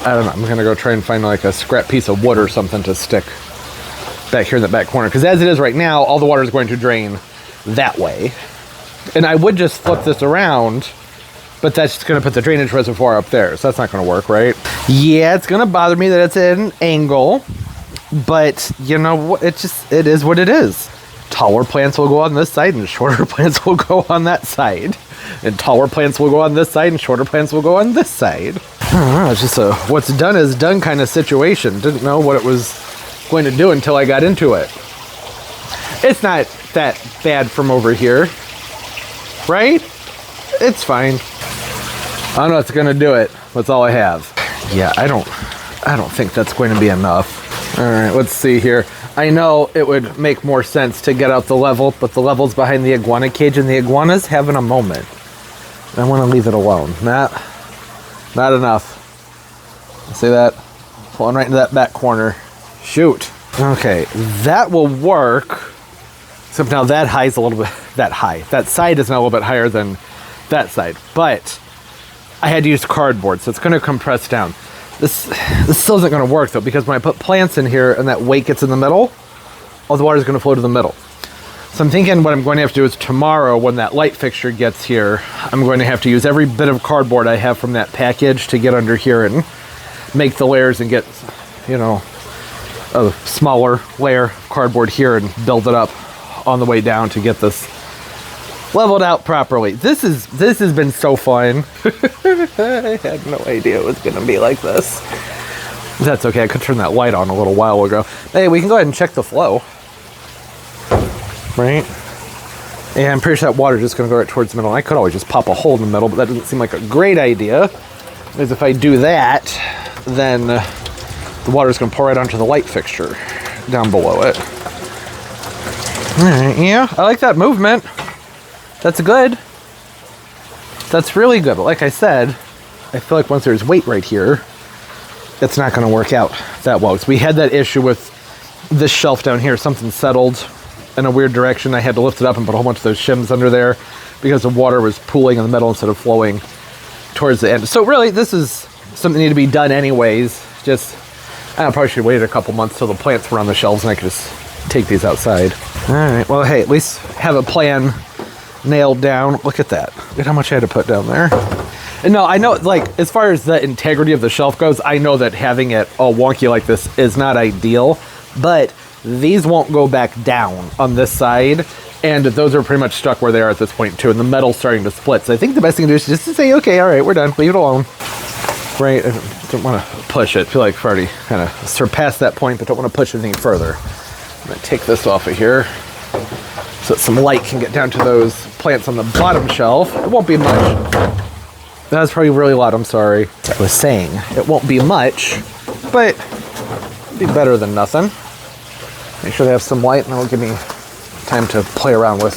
I'm going to go try and find like a scrap piece of wood or something to stick back here in the back corner. Because as it is right now, all the water is going to drain that way. And I would just flip this around, but that's going to put the drainage reservoir up there. So that's not going to work, right? Yeah, it's going to bother me that it's at an angle, but you know what? It is what it is. Taller plants will go on this side and shorter plants will go on that side. And taller plants will go on this side and shorter plants will go on this side. I don't know, it's just a what's done is done kind of situation. Didn't know what it was going to do until I got into it. It's not that bad from over here, right? It's fine. I don't know what's gonna do it. That's all I have. Yeah, I don't think that's going to be enough. All right, let's see here. I know it would make more sense to get out the level, but the level's behind the iguana cage, and the iguana's having a moment. I want to leave it alone. Not enough. See that? Pulling right into that back corner. Shoot. Okay, that will work. Except now that high's a little bit that high. That side is now a little bit higher than that side, but I had to use cardboard, so it's going to compress down. This still isn't going to work though, because when I put plants in here and that weight gets in the middle, all the water is going to flow to the middle. So I'm thinking what I'm going to have to do is tomorrow, when that light fixture gets here, I'm going to have to use every bit of cardboard I have from that package to get under here and make the layers and get, you know, a smaller layer of cardboard here and build it up on the way down to get this leveled out properly. This has been so fun. I had no idea it was going to be like this. That's okay. I could turn that light on a little while ago. Hey, we can go ahead and check the flow. Right? And I'm pretty sure that water is just going to go right towards the middle. I could always just pop a hole in the middle, but that doesn't seem like a great idea. Because if I do that, then the water is going to pour right onto the light fixture down below it. All right, yeah, I like that movement. That's good. That's really good. But like I said, I feel like once there's weight right here, it's not going to work out that well. So we had that issue with this shelf down here. Something settled in a weird direction. I had to lift it up and put a whole bunch of those shims under there because the water was pooling in the middle instead of flowing towards the end. So really, this is something that needed to be done anyways. Just, I probably should wait a couple months till the plants were on the shelves and I could just take these outside. All right, well, hey, at least have a plan nailed down. Look at that. Look at how much I had to put down there. And no, I know, like, as far as the integrity of the shelf goes, I know that having it all wonky like this is not ideal, but these won't go back down on this side, and those are pretty much stuck where they are at this point too, and the metal's starting to split. So I think the best thing to do is just to say, okay, all right, we're done, leave it alone. Right, I don't want to push it. I feel like I've already kind of surpassed that point, but don't want to push it any further. I'm going to take this off of here so that some light can get down to those plants on the bottom shelf. It won't be much. That was probably really loud, I'm sorry. I was saying, it won't be much, but it'll be better than nothing. Make sure they have some light, and that'll give me time to play around with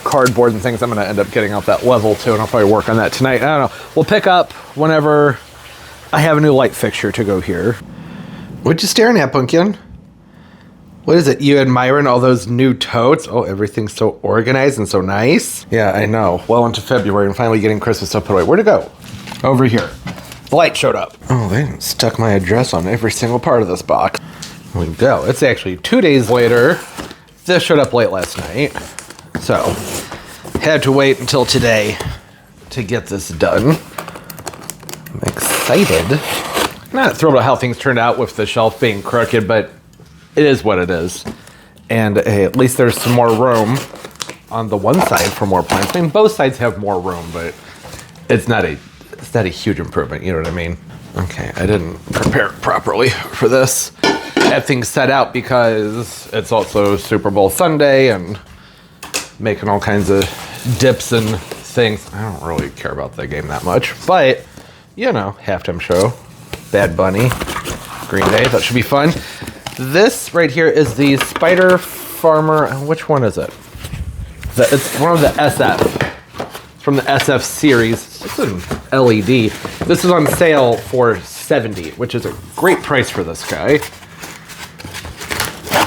cardboard and things. I'm going to end up getting out that level too, and I'll probably work on that tonight. I don't know. We'll pick up whenever I have a new light fixture to go here. What you staring at, Pumpkin? What is it? You admiring all those new totes? Oh, everything's so organized and so nice. Yeah, I know. Well into February and finally getting Christmas stuff put away. Where'd it go? Over here. The light showed up. Oh, they stuck my address on every single part of this box. There we go. It's actually 2 days later. This showed up late last night. So, had to wait until today to get this done. I'm excited. Not thrilled about how things turned out with the shelf being crooked, but it is what it is. And hey, at least there's some more room on the one side for more plants. I mean, both sides have more room, but it's not a huge improvement, you know what I mean? Okay, I didn't prepare properly for this. Have things set out because it's also Super Bowl Sunday and making all kinds of dips and things. I don't really care about that game that much, but you know, halftime show, Bad Bunny, Green Day, that should be fun. This right here is the Spider Farmer. Which one is it? It's one of the SF. It's from the SF series. It's an LED. This is on sale for $70, which is a great price for this guy.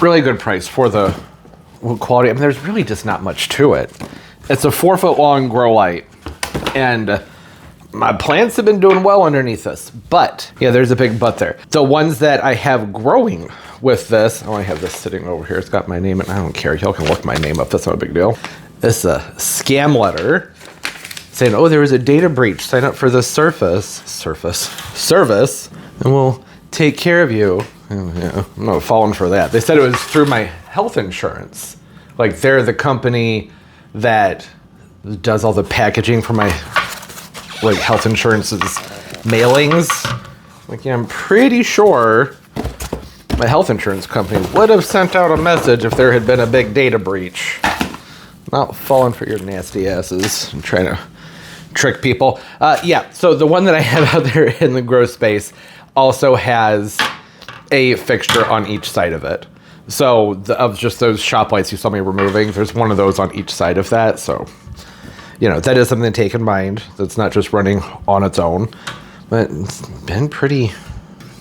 Really good price for the quality. I mean, there's really just not much to it. It's a 4-foot long grow light, and my plants have been doing well underneath this, but yeah, there's a big but there. The ones that I have growing with this, I have this sitting over here. It's got my name, and I don't care. Y'all can look my name up. That's not a big deal. This is a scam letter saying, oh, there was a data breach. Sign up for the service, and we'll take care of you. Yeah, I'm not falling for that. They said it was through my health insurance. Like, they're the company that does all the packaging for my like health insurance's mailings. Like, yeah, I'm pretty sure my health insurance company would have sent out a message if there had been a big data breach. Not falling for your nasty asses and trying to trick people. Yeah, so the one that I have out there in the Growspace also has a fixture on each side of it. So of just those shop lights you saw me removing, there's one of those on each side of that. So, you know, that is something to take in mind. That's not just running on its own, but it's been pretty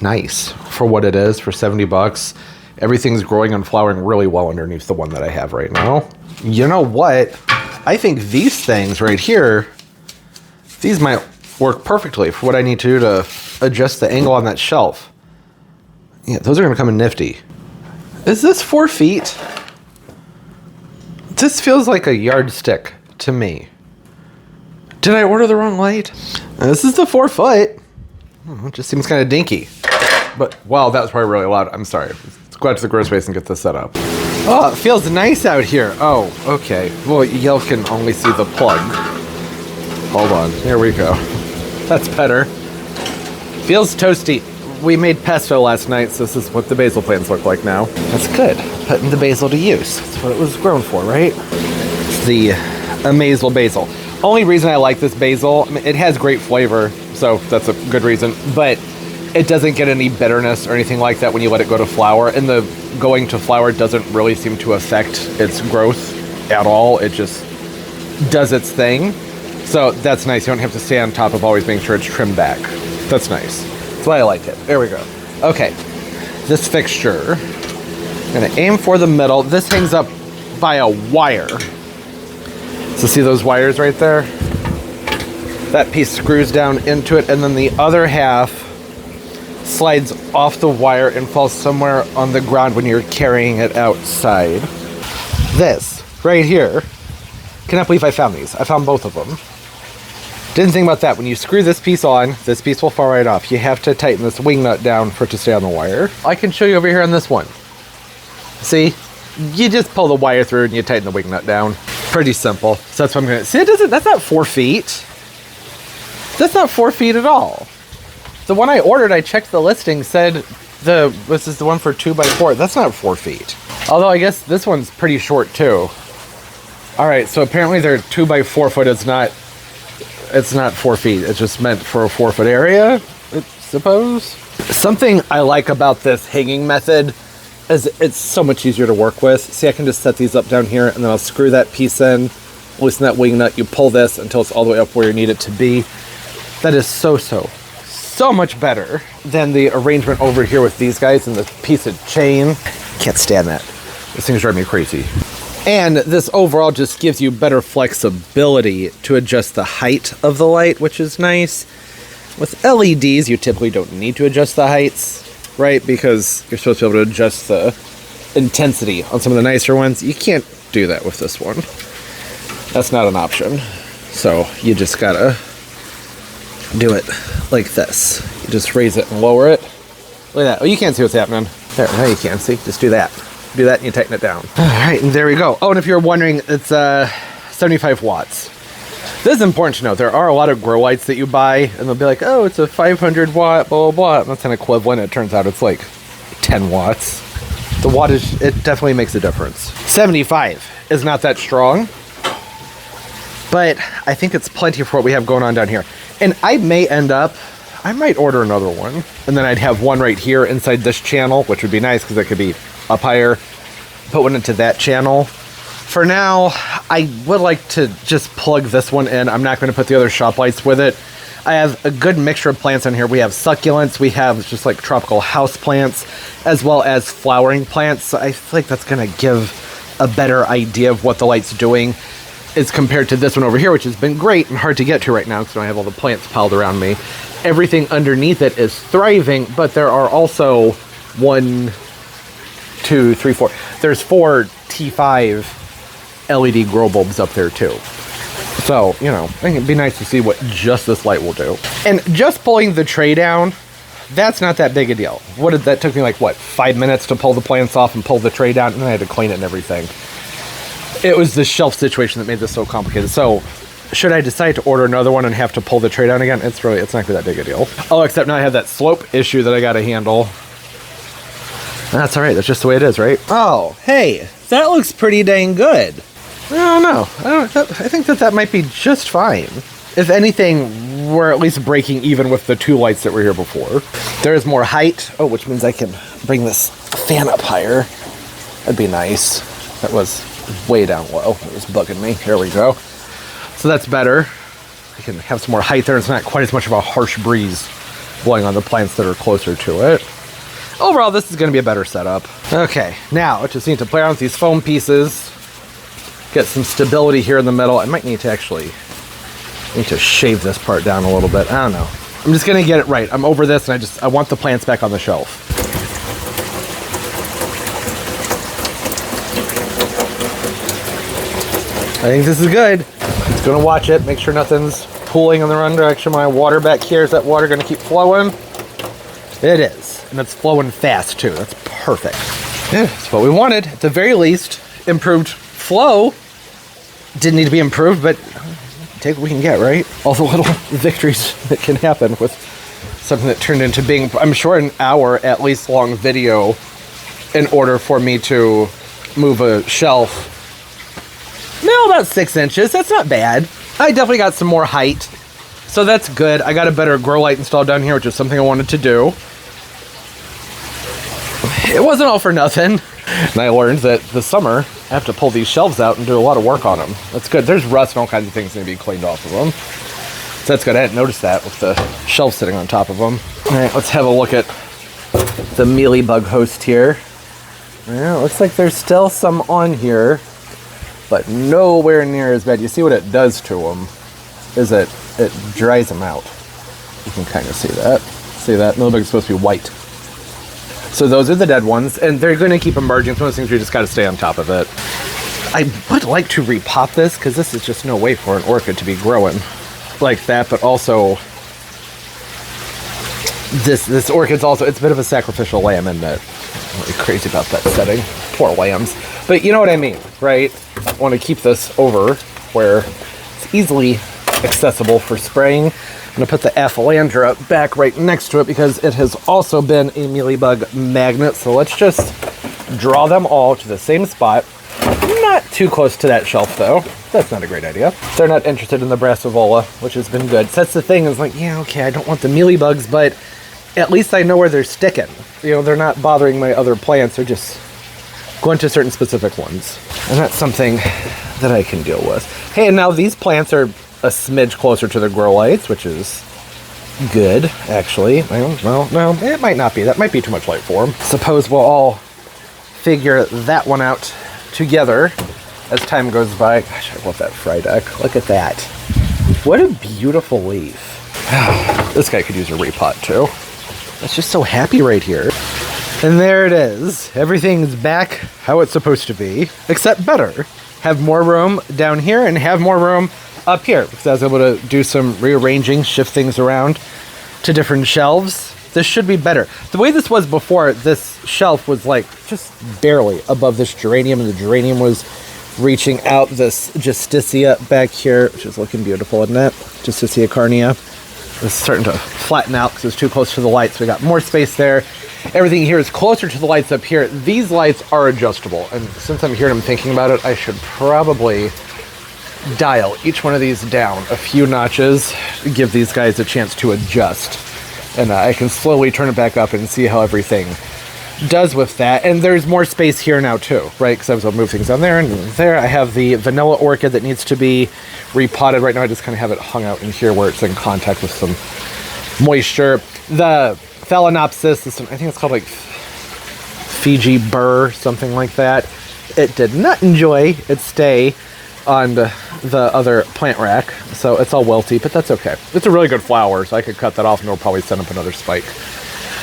nice for what it is, for $70. Everything's growing and flowering really well underneath the one that I have right now. You know what? I think these things right here, these might work perfectly for what I need to do to adjust the angle on that shelf. Yeah, those are gonna come in nifty. Is this 4 feet? This feels like a yardstick to me. Did I order the wrong light? This is the 4 foot. It just seems kind of dinky. But, wow, that was probably really loud. I'm sorry. Let's go out to the Growspace and get this set up. Oh, it feels nice out here. Oh, okay. Well, y'all can only see the plug. Hold on. Here we go. That's better. Feels toasty. We made pesto last night, so this is what the basil plants look like now. That's good. Putting the basil to use. That's what it was grown for, right? It's the Amazel basil. Only reason I like this basil, I mean, it has great flavor, so that's a good reason, but it doesn't get any bitterness or anything like that when you let it go to flower, and the going to flower doesn't really seem to affect its growth at all. It just does its thing. So that's nice. You don't have to stay on top of always making sure it's trimmed back. That's nice. That's why I like it. There we go. Okay, this fixture, I'm gonna aim for the middle. This hangs up by a wire. So see those wires right there? That piece screws down into it, and then the other half slides off the wire and falls somewhere on the ground when you're carrying it outside. This right here, cannot believe I found these. I found both of them. Didn't think about that. When you screw this piece on, this piece will fall right off. You have to tighten this wing nut down for it to stay on the wire. I can show you over here on this one. See? You just pull the wire through and you tighten the wing nut down. Pretty simple. So that's what I'm gonna, see, it doesn't, that's not 4 feet. That's not 4 feet at all. The one I ordered, I checked the listing, said this is the one for 2x4. That's not 4 feet. Although I guess this one's pretty short too. All right, so apparently their 2x4 foot is not, it's not 4 feet. It's just meant for a 4 foot area, I suppose. Something I like about this hanging method is it's so much easier to work with. See, I can just set these up down here and then I'll screw that piece in, loosen that wing nut, you pull this until it's all the way up where you need it to be. That is so much better than the arrangement over here with these guys and the piece of chain. Can't stand that. These things drive me crazy. And this overall just gives you better flexibility to adjust the height of the light, which is nice. With LEDs, you typically don't need to adjust the heights, right? Because you're supposed to be able to adjust the intensity on some of the nicer ones. You can't do that with this one. That's not an option. So you just gotta do it like this. You just raise it and lower it. Look at that. Oh, you can't see what's happening. There, now you can see. Just do that. Do that and you tighten it down. All right, and there we go. Oh, and if you're wondering, it's 75 watts. This is important to know. There are a lot of grow lights that you buy, and they'll be like, oh, it's a 500 watt, blah, blah, blah. And that's an equivalent. It turns out it's like 10 watts. The wattage, it definitely makes a difference. 75 is not that strong, but I think it's plenty for what we have going on down here. And I may end up, I might order another one, and then I'd have one right here inside this channel, which would be nice because it could be up higher. Put one into that channel. For now, I would like to just plug this one in. I'm not going to put the other shop lights with it. I have a good mixture of plants in here. We have succulents, we have just like tropical house plants, as well as flowering plants. So I feel like that's going to give a better idea of what the light's doing as compared to this one over here, which has been great and hard to get to right now because I have all the plants piled around me. Everything underneath it is thriving, but there are also 1, 2, 3, 4. There's 4 T5 LED grow bulbs up there too. So, you know, I think it'd be nice to see what just this light will do. And just pulling the tray down, that's not that big a deal. That took me like, what, 5 minutes to pull the plants off and pull the tray down, and then I had to clean it and everything. It was the shelf situation that made this so complicated. So, should I decide to order another one and have to pull the tray down again, it's not gonna be that big a deal. Oh, except now I have that slope issue that I gotta handle. That's all right, that's just the way it is, right? Oh, hey, that looks pretty dang good. I don't know. I think that might be just fine. If anything, we're at least breaking even with the 2 lights that were here before. There is more height. Oh, which means I can bring this fan up higher. That'd be nice. That was way down low. It was bugging me. Here we go. So that's better. I can have some more height there. It's not quite as much of a harsh breeze blowing on the plants that are closer to it. overall, this is going to be a better setup. Okay, now I just need to play around with these foam pieces, get some stability here in the middle. I might need to actually shave this part down a little bit. I don't know. I'm just going to get it right. I'm over this, and I want the plants back on the shelf. I think this is good. Just going to watch it, make sure nothing's pooling in the wrong direction. My water back here, is that water going to keep flowing? It is, and it's flowing fast too. That's perfect. Yeah, that's what we wanted. At the very least, improved flow. Didn't need to be improved, but take what we can get, right? All the little victories that can happen with something that turned into being, I'm sure, an hour at least long video in order for me to move a shelf. No, about 6 inches. That's not bad. I definitely got some more height, so that's good. I got a better grow light installed down here, which is something I wanted to do. It wasn't all for nothing. And I learned that this summer, I have to pull these shelves out and do a lot of work on them. That's good. There's rust and all kinds of things that need to be cleaned off of them. So that's good. I hadn't noticed that with the shelves sitting on top of them. All right, let's have a look at the mealybug host here. Well, it looks like there's still some on here, but nowhere near as bad. You see what it does to them is it dries them out. You can kind of see that. See that? Mealybug is supposed to be white. So those are the dead ones, and they're going to keep emerging. Some of those things, you just got to stay on top of it. I would like to repot this, because this is just no way for an orchid to be growing like that, but also this orchid's also, it's a bit of a sacrificial lamb, isn't it? I'm really crazy about that setting. Poor lambs. But you know what I mean, right? I want to keep this over where it's easily accessible for spraying. I'm going to put the Aphelandra back right next to it because it has also been a mealybug magnet. So let's just draw them all to the same spot. Not too close to that shelf, though. That's not a great idea. They're not interested in the Brassivola, which has been good. So that's the thing, is like, yeah, okay, I don't want the mealybugs, but at least I know where they're sticking. You know, they're not bothering my other plants. They're just going to certain specific ones. And that's something that I can deal with. Hey, and now these plants are a smidge closer to the grow lights, which is good, actually. Well, no, it might not be. That might be too much light for them. Suppose we'll all figure that one out together as time goes by. Gosh, I love that fry deck. Look at that. What a beautiful leaf. This guy could use a repot, too. It's just so happy right here. And there it is. Everything's back how it's supposed to be, except better. Have more room down here and have more room up here, because I was able to do some rearranging, shift things around to different shelves. This should be better. The way this was before, this shelf was like just barely above this geranium, and the geranium was reaching out this Justicia back here, which is looking beautiful, isn't it? Justicia carnea. It's starting to flatten out because it's too close to the lights. So we got more space there. Everything here is closer to the lights up here. These lights are adjustable, and since I'm here and I'm thinking about it, I should probably dial each one of these down a few notches, give these guys a chance to adjust, and I can slowly turn it back up and see how everything does with that. And there's more space here now too, right? Because I was able to move things on there and there. I have the vanilla orchid that needs to be repotted right now. I just kind of have it hung out in here where it's in contact with some moisture. The Phalaenopsis, this one, I think it's called like Fiji burr, something like that. It did not enjoy its stay on the other plant rack, so it's all wilty, but that's okay. It's a really good flower, so I could cut that off and it'll probably send up another spike.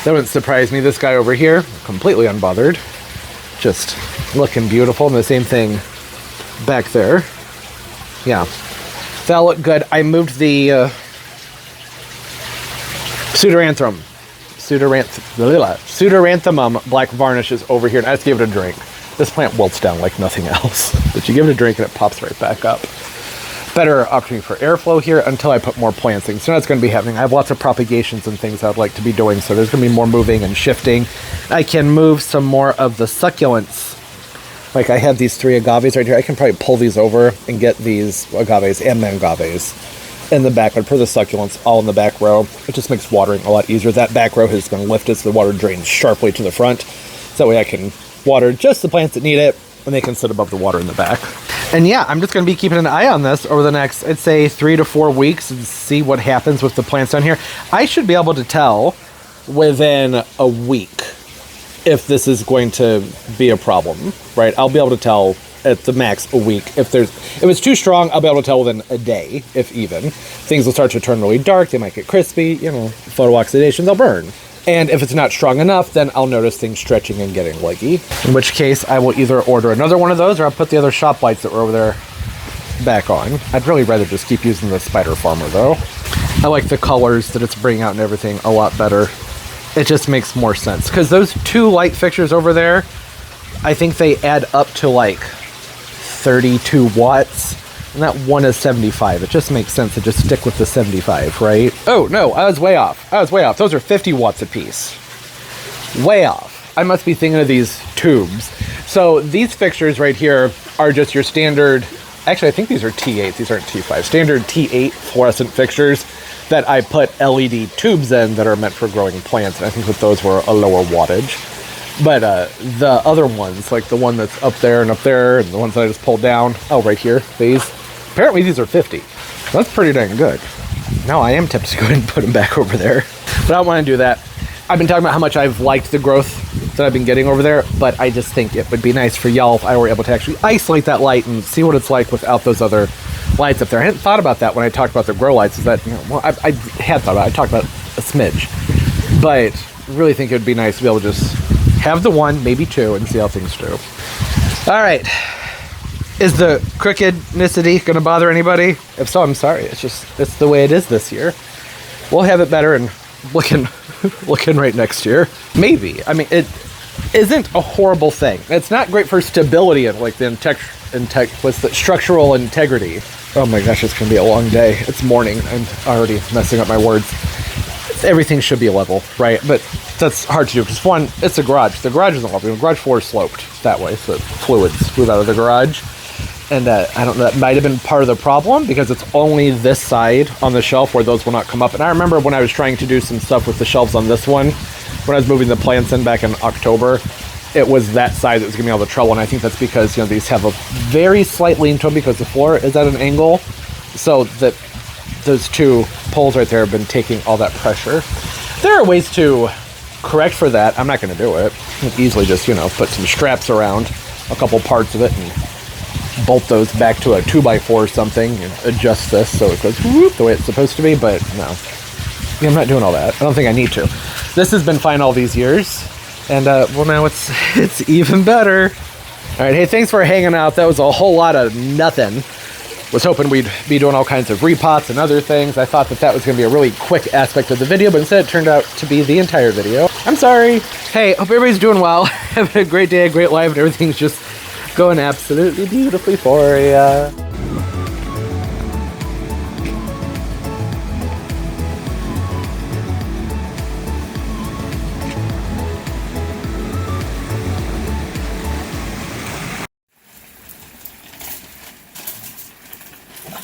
That wouldn't surprise me. This guy over here, completely unbothered, just looking beautiful, and the same thing back there. Yeah, that'll look good. I moved the Pseudoranthemum black varnish is over here, and I just gave it a drink. This plant wilts down like nothing else, but you give it a drink and it pops right back up. Better opportunity for airflow here until I put more plants in. So that's going to be happening. I have lots of propagations and things I'd like to be doing, so there's going to be more moving and shifting. I can move some more of the succulents. Like I have these 3 agaves right here. I can probably pull these over and get these agaves and mangaves in the back. I'd put the succulents all in the back row. It just makes watering a lot easier. That back row is going to lift as the water drains sharply to the front. So that way I can water just the plants that need it, and they can sit above the water in the back. And yeah, I'm just going to be keeping an eye on this over the next, I'd say, 3 to 4 weeks and see what happens with the plants down here. I should be able to tell within a week if this is going to be a problem, right? I'll be able to tell at the max a week. If it's too strong, I'll be able to tell within a day, if even. Things will start to turn really dark. They might get crispy, you know, photo oxidation, they'll burn. And if it's not strong enough, then I'll notice things stretching and getting leggy. In which case, I will either order another one of those or I'll put the other shop lights that were over there back on. I'd really rather just keep using the Spider Farmer though. I like the colors that it's bringing out and everything a lot better. It just makes more sense. Because those two light fixtures over there, I think they add up to like 32 watts. And that one is 75. It just makes sense to just stick with the 75, right? Oh, no, I was way off. Those are 50 watts a piece. Way off. I must be thinking of these tubes. So these fixtures right here are just your standard, actually I think these are T8s, these aren't T5. Standard T8 fluorescent fixtures that I put LED tubes in that are meant for growing plants. And I think that those were a lower wattage. But the other ones, like the one that's up there and the ones that I just pulled down, oh, right here, these. Apparently these are 50. That's pretty dang good. Now I am tempted to go ahead and put them back over there. But I don't want to do that. I've been talking about how much I've liked the growth that I've been getting over there, but I just think it would be nice for y'all if I were able to actually isolate that light and see what it's like without those other lights up there. I hadn't thought about that when I talked about the grow lights. Is that, you know, well, I had thought about it. I talked about a smidge. But I really think it would be nice to be able to just have the one, maybe two, and see how things do. All right. Is the crookednicity going to bother anybody? If so, I'm sorry. It's the way it is this year. We'll have it better and looking right next year. Maybe. I mean, it isn't a horrible thing. It's not great for stability and like the what's the structural integrity. Oh my gosh, it's going to be a long day. It's morning. I'm already messing up my words. Everything should be level, right? But that's hard to do because one, it's a garage. The garage isn't level. The garage floor is sloped that way, so fluids move out of the garage. And I don't know, that might have been part of the problem because it's only this side on the shelf where those will not come up. And I remember when I was trying to do some stuff with the shelves on this one, when I was moving the plants in back in October, it was that side that was giving me all the trouble. And I think that's because, you know, these have a very slight lean to them because the floor is at an angle. So that those two poles right there have been taking all that pressure. There are ways to correct for that. I'm not going to do it. I can easily just, you know, put some straps around a couple parts of it and bolt those back to a 2x4 or something and adjust this so it goes whoop the way it's supposed to be, but no. Yeah, I'm not doing all that. I don't think I need to. This has been fine all these years, and well, now it's even better. All right, hey, thanks for hanging out. That was a whole lot of nothing. Was hoping we'd be doing all kinds of repots and other things. I thought that was going to be a really quick aspect of the video, but instead it turned out to be the entire video. I'm sorry. Hey, hope everybody's doing well. Having a great day, a great life, and everything's just going absolutely beautifully for ya.